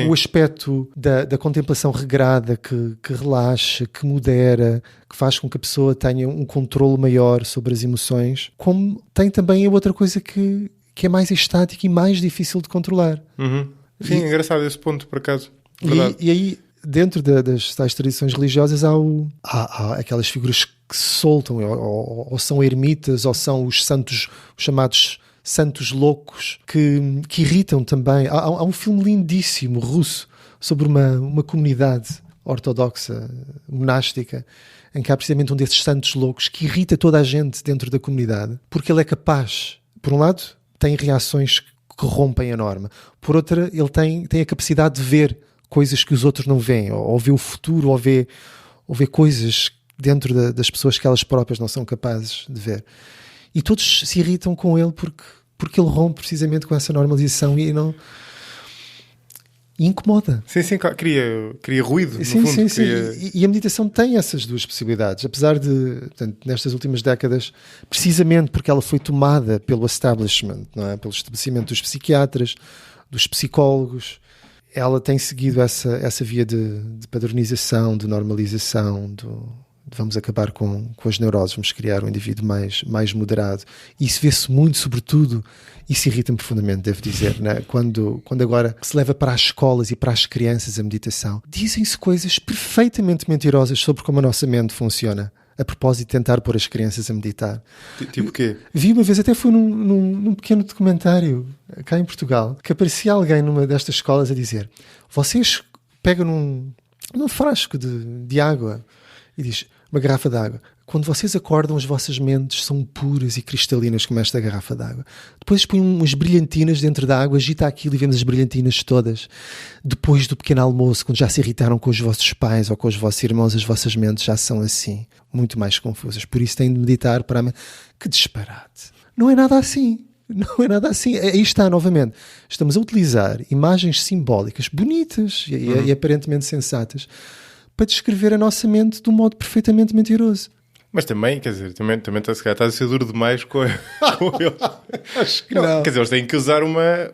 S2: o aspecto da contemplação regrada que relaxa, que modera, que faz com que a pessoa tenha um controle maior sobre as emoções, como tem também a outra coisa que é mais estática e mais difícil de controlar.
S1: Sim, engraçado esse ponto, por acaso.
S2: E aí, dentro das tais tradições religiosas, há aquelas figuras que se soltam, ou são ermitas, ou são os santos, os chamados santos loucos, que irritam também. Há um filme lindíssimo russo sobre uma comunidade ortodoxa, monástica, em que há precisamente um desses santos loucos que irrita toda a gente dentro da comunidade, porque ele é capaz, por um lado, tem reações que rompem a norma, por outra, ele tem a capacidade de ver coisas que os outros não veem, ou vê o futuro, ou vê coisas dentro das pessoas que elas próprias não são capazes de ver. E todos se irritam com ele porque ele rompe precisamente com essa normalização e incomoda.
S1: Sim, claro. Cria ruído, no
S2: sim,
S1: fundo.
S2: Sim. E a meditação tem essas duas possibilidades, apesar de, portanto, nestas últimas décadas, precisamente porque ela foi tomada pelo establishment, não é? Pelo estabelecimento dos psiquiatras, dos psicólogos, ela tem seguido essa via de padronização, de normalização, de vamos acabar com as neuroses, vamos criar um indivíduo mais moderado. E isso vê-se muito, sobretudo, isso irrita-me profundamente, devo dizer, né? Quando agora se leva para as escolas e para as crianças a meditação, dizem-se coisas perfeitamente mentirosas sobre como a nossa mente funciona, a propósito de tentar pôr as crianças a meditar.
S1: Tipo o quê?
S2: Vi uma vez, até foi num pequeno documentário cá em Portugal, que aparecia alguém numa destas escolas a dizer: vocês pegam num frasco de água e diz, uma garrafa de água, Quando vocês acordam, as vossas mentes são puras e cristalinas como esta garrafa d'água. Depois põem umas brilhantinas dentro da água, agita aquilo e vemos as brilhantinas todas. Depois do pequeno almoço, quando já se irritaram com os vossos pais ou com os vossos irmãos, as vossas mentes já são assim, muito mais confusas. Por isso têm de meditar para... Que disparate! Não é nada assim. Não é nada assim. Aí está, novamente. Estamos a utilizar imagens simbólicas bonitas e aparentemente sensatas para descrever a nossa mente de um modo perfeitamente mentiroso.
S1: Mas também, quer dizer, também se calhar estás a ser duro demais com eles.
S2: Acho que não.
S1: Quer dizer, eles têm que usar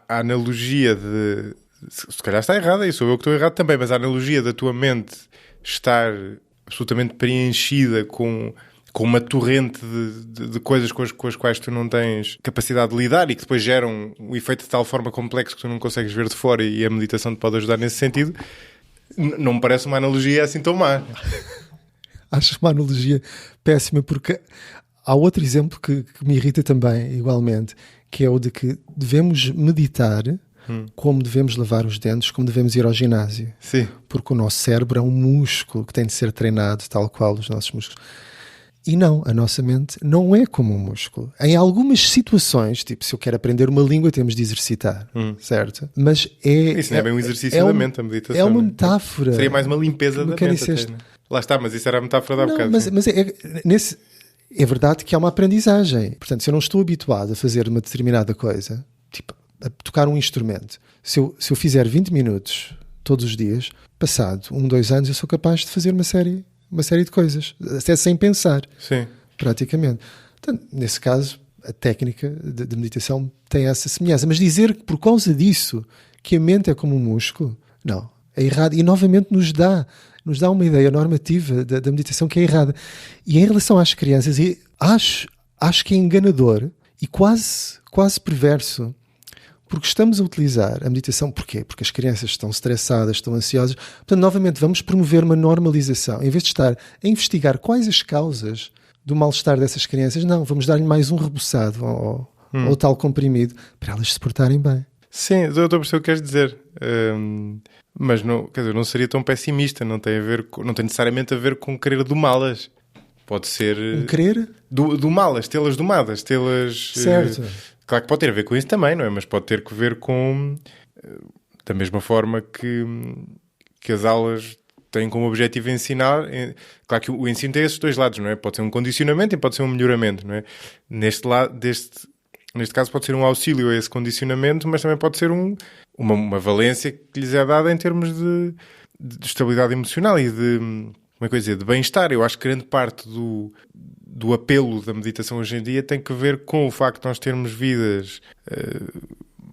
S1: a analogia de... Se calhar está errada, e sou eu que estou errado também, mas a analogia da tua mente estar absolutamente preenchida com uma torrente de coisas com as quais tu não tens capacidade de lidar e que depois geram um efeito de tal forma complexo que tu não consegues ver de fora, e a meditação te pode ajudar nesse sentido. Não me parece uma analogia assim tão má.
S2: Acho uma analogia péssima, porque há outro exemplo que me irrita também, igualmente, que é o de que devemos meditar como devemos lavar os dentes, como devemos ir ao ginásio.
S1: Sim.
S2: Porque o nosso cérebro é um músculo que tem de ser treinado, tal qual os nossos músculos. E não, a nossa mente não é como um músculo. Em algumas situações, tipo, se eu quero aprender uma língua, temos de exercitar, certo? Mas
S1: isso não é bem um exercício da mente, a meditação.
S2: É uma metáfora.
S1: Seria mais uma limpeza da mente. Até, né? Lá está, mas isso era a metáfora da bocado.
S2: Mas é verdade que há uma aprendizagem. Portanto, se eu não estou habituado a fazer uma determinada coisa, tipo, a tocar um instrumento, se eu fizer 20 minutos todos os dias, passado 2 anos, eu sou capaz de fazer uma série de coisas, até sem pensar.
S1: Sim.
S2: Praticamente. Portanto, nesse caso, a técnica de meditação tem essa semelhança. Mas dizer que por causa disso que a mente é como um músculo, não, é errado. E novamente nos dá uma ideia normativa da meditação que é errada. E em relação às crianças, acho que é enganador e quase perverso, porque estamos a utilizar a meditação. Porquê? Porque as crianças estão estressadas, estão ansiosas. Portanto, novamente, vamos promover uma normalização. Em vez de estar a investigar quais as causas do mal-estar dessas crianças, não, vamos dar-lhe mais um reboçado ou tal comprimido para elas se portarem bem.
S1: Sim, eu estou a perceber o que queres dizer. Mas não, quer dizer, não seria tão pessimista. Não tem necessariamente a ver com querer domá-las. Pode ser...
S2: querer?
S1: Domá-las, tê-las domadas, tê-las...
S2: Certo.
S1: Claro que pode ter a ver com isso também, não é? Mas pode ter a ver com... Da mesma forma que as aulas têm como objetivo ensinar... Claro que o ensino tem esses dois lados, não é? Pode ser um condicionamento e pode ser um melhoramento, não é? Neste caso pode ser um auxílio a esse condicionamento, mas também pode ser uma valência que lhes é dada em termos de estabilidade emocional e de... Como é que eu ia dizer? De bem-estar. Eu acho que grande parte do apelo da meditação hoje em dia tem que ver com o facto de nós termos vidas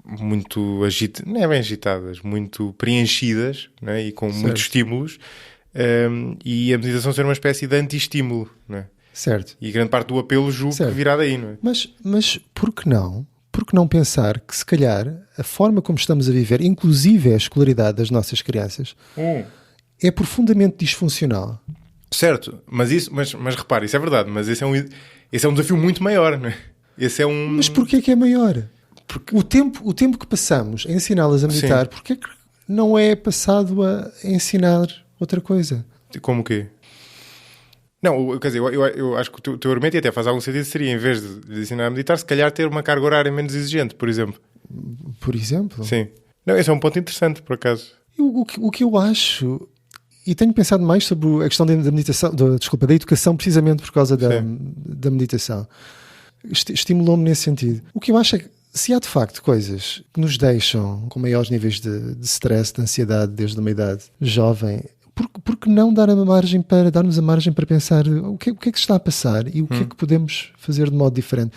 S1: muito agitadas, não é bem agitadas, muito preenchidas, não é? E com muitos estímulos, e a meditação ser uma espécie de anti-estímulo, não é?
S2: Certo.
S1: E grande parte do apelo julgo que virá daí, não é?
S2: Mas por que não? Por que não pensar que, se calhar, a forma como estamos a viver, inclusive a escolaridade das nossas crianças, é profundamente disfuncional?
S1: Certo, mas repare, isso é verdade, mas esse é um desafio muito maior, não é?
S2: Mas porquê que é maior? Porque o tempo que passamos a ensiná-las a meditar, porquê que não é passado a ensinar outra coisa?
S1: Como o quê? Não, quer dizer, eu acho que o teu argumento, e até faz algum sentido, seria, em vez de ensinar a meditar, se calhar ter uma carga horária menos exigente, por exemplo.
S2: Por exemplo?
S1: Sim. Não, esse é um ponto interessante, por acaso.
S2: O que eu acho... E tenho pensado mais sobre a questão da meditação, da educação, precisamente por causa da meditação. Estimulou-me nesse sentido. O que eu acho é que, se há de facto coisas que nos deixam com maiores níveis de stress, de ansiedade, desde uma idade jovem, por que não darmos a margem para pensar o que é que se está a passar e o que é que podemos fazer de modo diferente?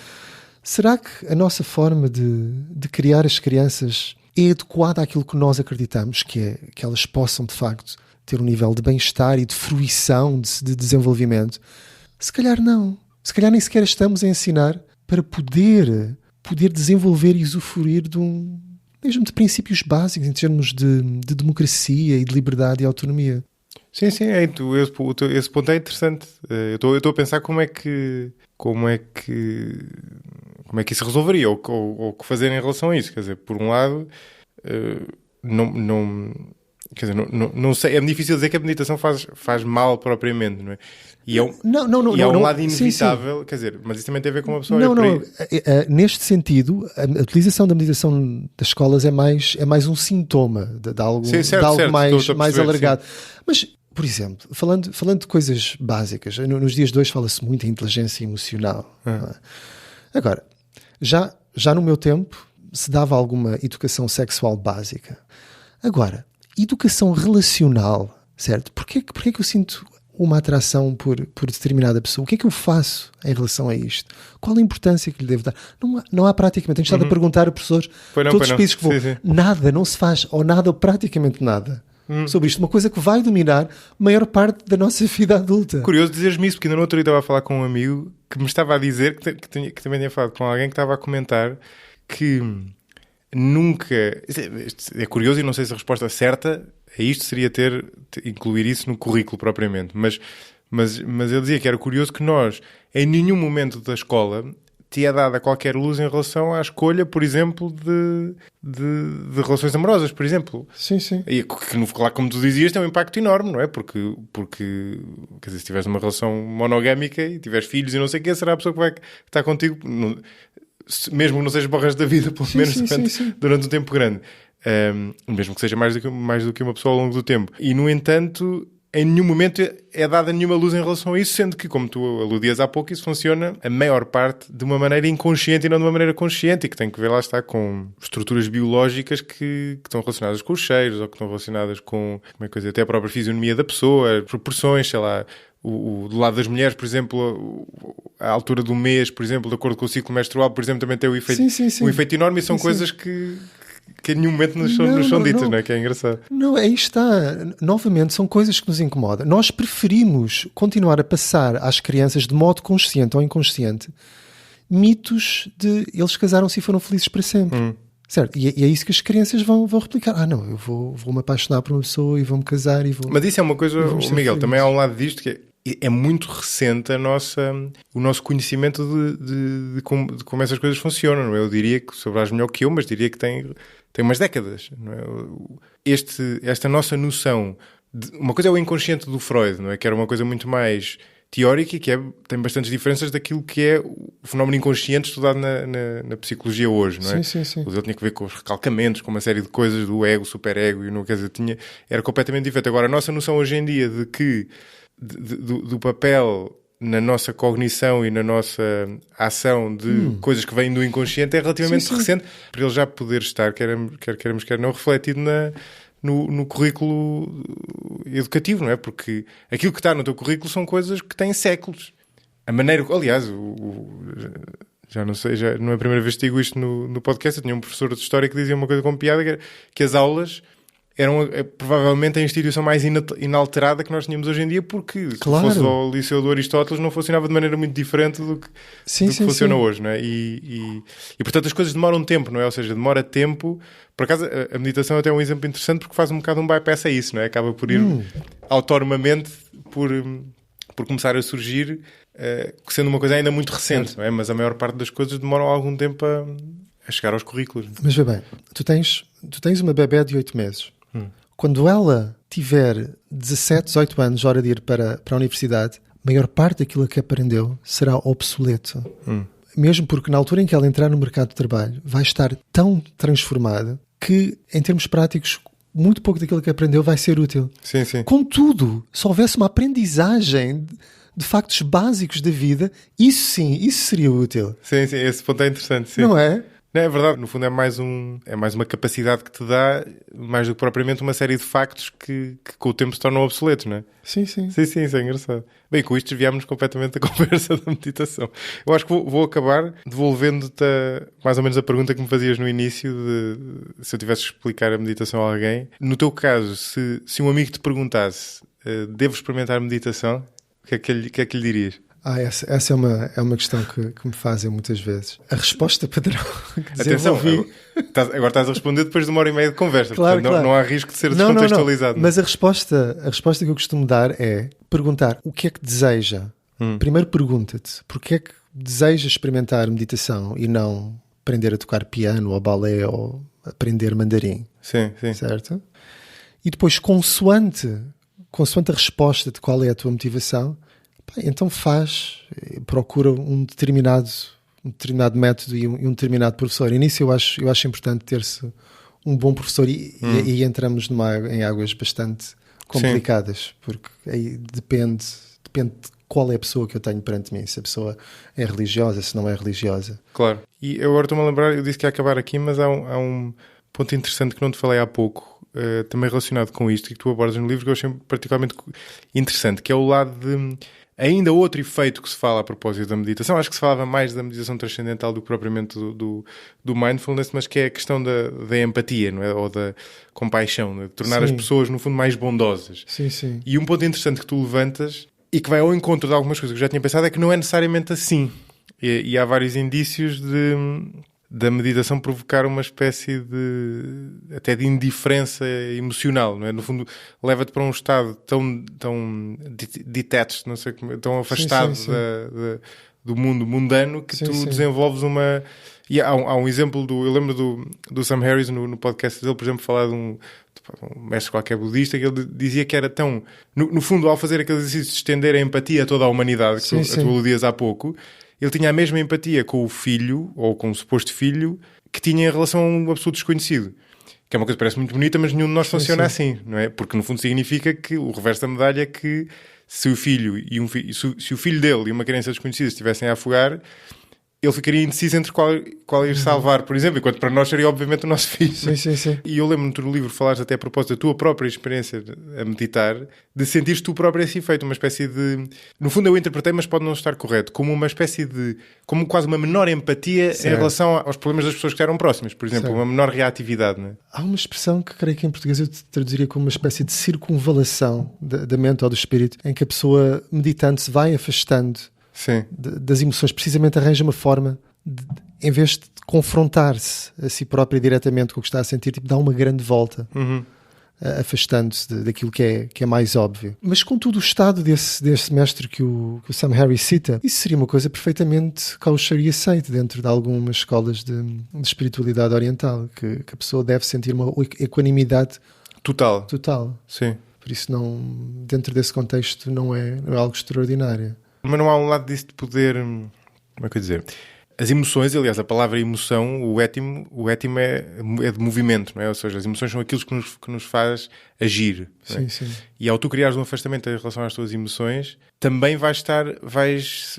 S2: Será que a nossa forma de criar as crianças é adequada àquilo que nós acreditamos, que é que elas possam, de facto, ter um nível de bem-estar e de fruição, de desenvolvimento? Se calhar não. Se calhar nem sequer estamos a ensinar para poder desenvolver e usufruir mesmo de princípios básicos em termos de democracia e de liberdade e autonomia.
S1: Sim, esse ponto é interessante. Eu estou a pensar como é que isso resolveria, ou o que fazer em relação a isso. Quer dizer, por um lado, Quer dizer, não sei, é difícil dizer que a meditação faz mal propriamente, não é? E é um lado inevitável, sim. Quer dizer, mas isso também tem a ver com uma pessoa...
S2: Neste sentido, a utilização da meditação das escolas é mais um sintoma de algo, certo, mais alargado. Sim. Mas, por exemplo, falando de coisas básicas, nos dias de hoje fala-se muito em inteligência emocional. Não é? Agora, já no meu tempo se dava alguma educação sexual básica. Agora, educação relacional, certo? Porquê que eu sinto uma atração por determinada pessoa? O que é que eu faço em relação a isto? Qual a importância que lhe devo dar? Não há praticamente. Tenho estado a perguntar a professores todos os países que vou. Sim. Nada, não se faz, ou nada, ou praticamente nada. Sobre isto. Uma coisa que vai dominar a maior parte da nossa vida adulta.
S1: Curioso dizeres-me isso, porque ainda no outro dia estava a falar com um amigo que me estava a dizer, que também tinha falado com alguém que estava a comentar que nunca... É curioso e não sei se a resposta certa a isto seria incluir isso no currículo propriamente, mas ele dizia que era curioso que nós, em nenhum momento da escola, tinha dado a qualquer luz em relação à escolha, por exemplo, de relações amorosas, por exemplo.
S2: Sim, sim.
S1: E que, claro, como tu dizias, tem um impacto enorme, não é? Porque quer dizer, se tiveres uma relação monogâmica e tiveres filhos e não sei o quê, será a pessoa que vai estar contigo, mesmo que não seja para o resto da vida, pelo menos durante um tempo grande. Mesmo que seja mais do que uma pessoa ao longo do tempo. E, no entanto, em nenhum momento é dada nenhuma luz em relação a isso, sendo que, como tu aludias há pouco, isso funciona a maior parte de uma maneira inconsciente e não de uma maneira consciente, e que tem que ver, lá está, com estruturas biológicas que estão relacionadas com os cheiros, ou que estão relacionadas com, como é que eu dizer, até a própria fisionomia da pessoa, proporções, sei lá. Do lado das mulheres, por exemplo, a altura do mês, por exemplo, de acordo com o ciclo menstrual, por exemplo, também tem um efeito enorme, e são coisas que em nenhum momento nos são ditas, não é? Que é engraçado.
S2: Não, aí está. Novamente, são coisas que nos incomodam. Nós preferimos continuar a passar às crianças, de modo consciente ou inconsciente, mitos de eles casaram-se e foram felizes para sempre. Certo? E é isso que as crianças vão replicar. Eu vou me apaixonar por uma pessoa e vou-me casar e vou...
S1: Mas isso é uma coisa, Miguel, também há um lado disto que é muito recente o nosso conhecimento de como essas coisas funcionam. Não é? Eu diria que, saberás melhor que eu, mas diria que tem umas décadas. Não é? Esta nossa noção... Uma coisa é o inconsciente do Freud, não é? Que era uma coisa muito mais teórica e que tem bastantes diferenças daquilo que é o fenómeno inconsciente estudado na psicologia hoje, não é?
S2: Sim.
S1: Ele tinha que ver com os recalcamentos, com uma série de coisas do ego, superego, e não, quer dizer, era completamente diferente. Agora, a nossa noção hoje em dia de que do papel na nossa cognição e na nossa ação de coisas que vêm do inconsciente é relativamente recente, para ele já poder estar, quer queiramos, quer não, refletido no currículo educativo, não é? Porque aquilo que está no teu currículo são coisas que têm séculos. A maneira... Aliás, já não sei, já não é a primeira vez que digo isto no podcast. Eu tinha um professor de História que dizia uma coisa com piada, que as aulas eram provavelmente a instituição mais inalterada que nós tínhamos hoje em dia, porque se fosse ao Liceu do Aristóteles não funcionava de maneira muito diferente do que funciona hoje, não é? E portanto as coisas demoram tempo, não é? Ou seja, demora tempo. Por acaso a meditação até é um exemplo interessante porque faz um bocado um bypass a isso, não é? Acaba por ir autonomamente por começar a surgir, sendo uma coisa ainda muito recente, não é? Mas a maior parte das coisas demoram algum tempo a chegar aos currículos.
S2: Mas vê bem, tu tens uma bebé de 8 meses. Quando ela tiver 17, 18 anos, hora de ir para a universidade, a maior parte daquilo que aprendeu será obsoleto. Mesmo porque na altura em que ela entrar no mercado de trabalho vai estar tão transformada que, em termos práticos, muito pouco daquilo que aprendeu vai ser útil.
S1: Sim.
S2: Contudo, se houvesse uma aprendizagem de factos básicos da vida, isso seria útil.
S1: Sim, esse ponto é interessante. Sim.
S2: Não é?
S1: Não, é verdade, no fundo é mais uma capacidade que te dá, mais do que propriamente uma série de factos que com o tempo se tornam obsoletos, não é?
S2: Sim.
S1: Isso é engraçado. Bem, com isto desviámos completamente da conversa da meditação. Eu acho que vou acabar devolvendo-te mais ou menos a pergunta que me fazias no início, de se eu tivesse que explicar a meditação a alguém. No teu caso, se um amigo te perguntasse, devo experimentar meditação, o que é que lhe dirias?
S2: Essa é uma questão que me fazem muitas vezes. A resposta padrão que
S1: atenção, agora estás a responder depois de 1h30 de conversa.
S2: Claro,
S1: portanto,
S2: claro.
S1: Não há risco de ser descontextualizado.
S2: Não. Mas a resposta que eu costumo dar é perguntar o que é que deseja. Primeiro pergunta-te porque é que desejas experimentar meditação e não aprender a tocar piano ou balé ou aprender mandarim.
S1: Sim.
S2: Certo? E depois, consoante a resposta de qual é a tua motivação, então procura um determinado método e um determinado professor. E nisso eu acho importante ter-se um bom professor e aí entramos em águas bastante complicadas, porque aí depende de qual é a pessoa que eu tenho perante mim, se a pessoa é religiosa, se não é religiosa.
S1: Claro. E eu agora estou-me a lembrar, eu disse que ia acabar aqui, mas há um ponto interessante que não te falei há pouco, também relacionado com isto, e que tu abordas no livro, que eu achei particularmente interessante, que é o lado de... Ainda outro efeito que se fala a propósito da meditação, acho que se falava mais da meditação transcendental do que propriamente do mindfulness, mas que é a questão da empatia, não é? Ou da compaixão, de tornar as pessoas, no fundo, mais bondosas.
S2: Sim, sim.
S1: E um ponto interessante que tu levantas, e que vai ao encontro de algumas coisas que eu já tinha pensado, é que não é necessariamente assim. E há vários indícios da meditação provocar uma espécie até de indiferença emocional, não é? No fundo, leva-te para um estado tão detached, não sei como, tão afastado do mundo mundano que tu desenvolves uma... E há um exemplo eu lembro do Sam Harris no podcast dele, por exemplo, falar de um mestre qualquer budista, que ele dizia que era tão... No fundo, ao fazer aquele exercício de estender a empatia a toda a humanidade, que tu aludias há pouco, ele tinha a mesma empatia com o filho, ou com o suposto filho, que tinha em relação a um absoluto desconhecido. Que é uma coisa que parece muito bonita, mas nenhum de nós funciona assim, não é? Porque no fundo significa que o reverso da medalha é que se o filho se o filho dele e uma criança desconhecida estivessem a afogar, ele ficaria indeciso entre qual ir salvar, por exemplo, enquanto para nós seria obviamente o nosso filho.
S2: Sim.
S1: E eu lembro-me, tu no livro falaste até a propósito da tua própria experiência a meditar, de sentires tu próprio esse efeito, uma espécie de... No fundo eu interpretei, mas pode não estar correto, como uma espécie de... como quase uma menor empatia em relação aos problemas das pessoas que eram próximas, por exemplo, uma menor reatividade, não é?
S2: Há uma expressão que creio que em português eu traduziria como uma espécie de circunvalação da mente ou do espírito, em que a pessoa meditante se vai afastando das emoções, precisamente arranja uma forma de, em vez de confrontar-se a si própria diretamente com o que está a sentir, dá uma grande volta, afastando-se daquilo que é mais óbvio. Mas contudo, o estado desse mestre que o Sam Harris cita, isso seria uma coisa perfeitamente kosher e aceite dentro de algumas escolas de espiritualidade oriental, que a pessoa deve sentir uma equanimidade total.
S1: Sim.
S2: Por isso, dentro desse contexto, não é algo extraordinário.
S1: Mas não há um lado disso de poder... Como é que eu ia dizer? As emoções, aliás, a palavra emoção, o étimo é de movimento, não é? Ou seja, as emoções são aquilo que nos faz agir. Não é?
S2: Sim.
S1: E ao tu criares um afastamento em relação às tuas emoções, também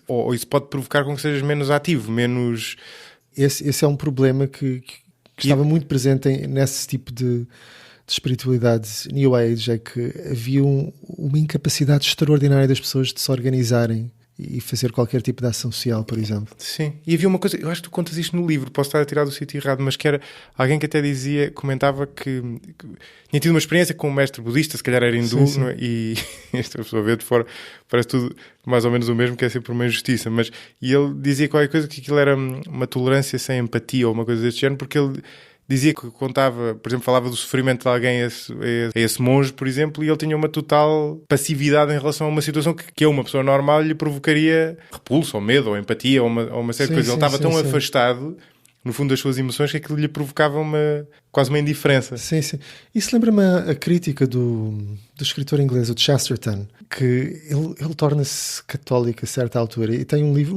S1: ou isso pode provocar com que sejas menos ativo, menos...
S2: Esse é um problema que estava muito presente nesse tipo de espiritualidade New Age, é que havia uma incapacidade extraordinária das pessoas de se organizarem e fazer qualquer tipo de ação social, por exemplo.
S1: Sim, e havia uma coisa, eu acho que tu contas isto no livro, posso estar a tirar do sítio errado, mas que era alguém que até comentava que tinha tido uma experiência com um mestre budista, se calhar era hindu, não é? E esta pessoa vê de fora, parece tudo mais ou menos o mesmo, que é sempre uma injustiça, e ele dizia qualquer coisa que aquilo era uma tolerância sem empatia ou uma coisa deste género, porque ele dizia que contava, por exemplo, falava do sofrimento de alguém a esse monge, por exemplo, e ele tinha uma total passividade em relação a uma situação que a uma pessoa normal lhe provocaria repulso, ou medo, ou empatia, ou uma série de coisas. Ele estava tão afastado, no fundo, das suas emoções, que aquilo lhe provocava quase uma indiferença.
S2: Sim. Isso lembra-me a crítica do escritor inglês, o Chesterton, que ele torna-se católico a certa altura e tem um livro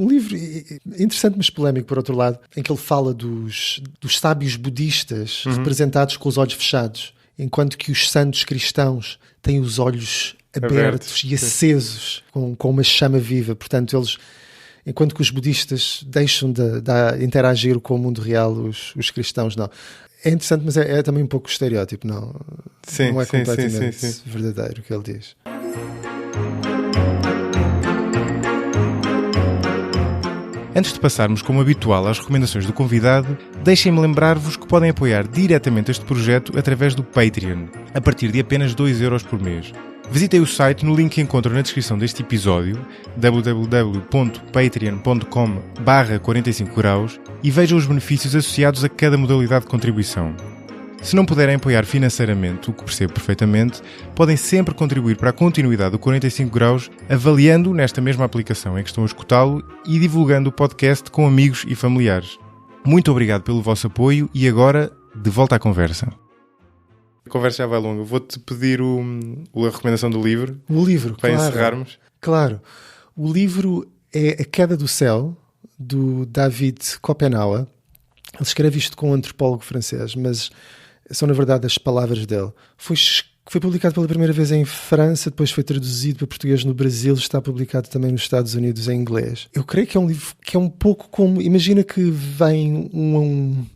S2: interessante, mas polémico, por outro lado, em que ele fala dos sábios budistas representados com os olhos fechados, enquanto que os santos cristãos têm os olhos abertos e acesos, com uma chama viva. Portanto, enquanto que os budistas deixam de interagir com o mundo real, os cristãos não. É interessante, mas é também um pouco estereótipo, não é completamente verdadeiro o que ele diz.
S1: Antes de passarmos, como habitual, às recomendações do convidado, deixem-me lembrar-vos que podem apoiar diretamente este projeto através do Patreon, a partir de apenas 2€ por mês. Visitem o site no link que encontram na descrição deste episódio, www.patreon.com/45°, e vejam os benefícios associados a cada modalidade de contribuição. Se não puderem apoiar financeiramente, o que percebo perfeitamente, podem sempre contribuir para a continuidade do 45 graus avaliando nesta mesma aplicação em que estão a escutá-lo e divulgando o podcast com amigos e familiares. Muito obrigado pelo vosso apoio e agora, de volta à conversa. A conversa já vai longa. Vou-te pedir a recomendação do livro.
S2: O livro,
S1: para
S2: claro.
S1: encerrarmos.
S2: Claro. O livro é A Queda do Céu, do David Copenhague. Ele escreve isto com um antropólogo francês, mas são, na verdade, as palavras dele. Foi publicado pela primeira vez em França, depois foi traduzido para português no Brasil, está publicado também nos Estados Unidos em inglês. Eu creio que é um livro que é um pouco como... Imagina que vem um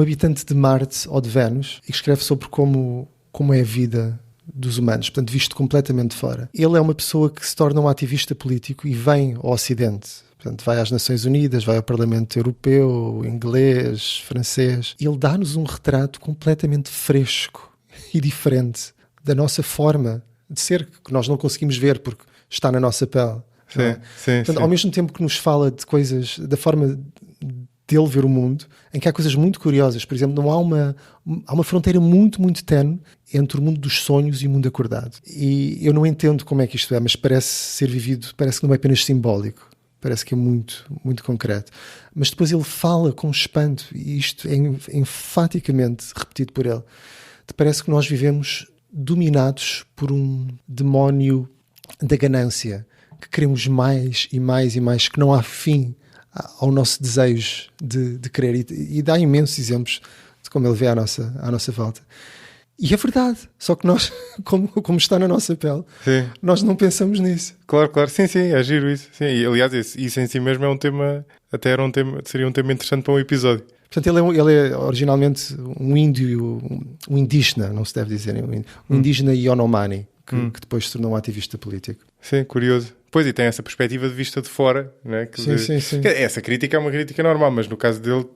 S2: habitante de Marte ou de Vênus e que escreve sobre como é a vida dos humanos, portanto, visto completamente de fora. Ele é uma pessoa que se torna um ativista político e vem ao Ocidente. Portanto, vai às Nações Unidas, vai ao Parlamento Europeu, inglês, francês. Ele dá-nos um retrato completamente fresco e diferente da nossa forma de ser, que nós não conseguimos ver porque está na nossa pele.
S1: Sim.
S2: Portanto, ao mesmo tempo que nos fala de coisas, da forma dele ver o mundo, em que há coisas muito curiosas. Por exemplo, não há uma fronteira muito, muito tenue entre o mundo dos sonhos e o mundo acordado. E eu não entendo como é que isto é, mas parece ser vivido, parece que não é apenas simbólico. Parece que é muito, muito concreto. Mas depois ele fala com espanto, e isto é enfaticamente repetido por ele. Parece que nós vivemos dominados por um demónio da ganância, que queremos mais e mais e mais, que não há fim ao nosso desejo de querer. E dá imensos exemplos de como ele vê à nossa volta. E é verdade, só que nós, como está na nossa pele,
S1: sim,
S2: nós não pensamos nisso.
S1: Claro, sim, é giro isso. Sim. E, aliás, isso em si mesmo é um tema, seria um tema interessante para um episódio.
S2: Portanto, ele é originalmente um índio, um indígena, não se deve dizer, um indígena Yanomami, que depois se tornou um ativista político.
S1: Sim, curioso. Pois, e tem essa perspectiva de vista de fora, né?
S2: Sim.
S1: Essa crítica é uma crítica normal, mas no caso dele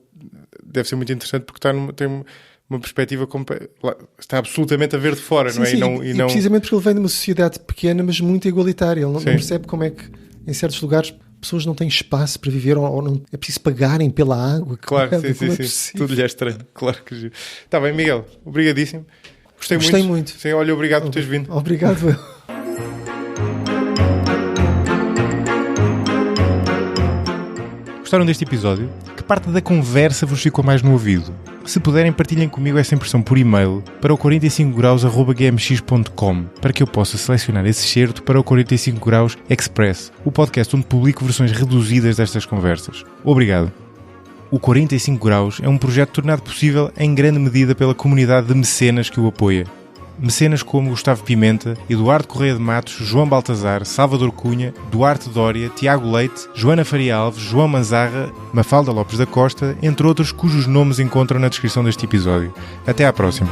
S1: deve ser muito interessante porque tem uma perspectiva está absolutamente a ver de fora, não é?
S2: E precisamente porque ele vem de uma sociedade pequena, mas muito igualitária. Ele não percebe como é que, em certos lugares, pessoas não têm espaço para viver ou não é preciso pagarem pela água.
S1: Claro, sim. Tudo lhe é estranho. Claro que giro. Está bem, Miguel. Obrigadíssimo. Gostei muito. Sim, olha, obrigado por teres vindo.
S2: Obrigado, eu.
S1: Gostaram deste episódio? Que parte da conversa vos ficou mais no ouvido? Se puderem, partilhem comigo essa impressão por e-mail para o 45graus@gmx.com para que eu possa selecionar esse excerto para o 45 Graus Express, o podcast onde publico versões reduzidas destas conversas. Obrigado. O 45 Graus é um projeto tornado possível em grande medida pela comunidade de mecenas que o apoia. Mecenas como Gustavo Pimenta, Eduardo Correia de Matos, João Baltazar, Salvador Cunha, Duarte Dória, Tiago Leite, Joana Faria Alves, João Manzarra, Mafalda Lopes da Costa, entre outros cujos nomes encontram na descrição deste episódio. Até à próxima.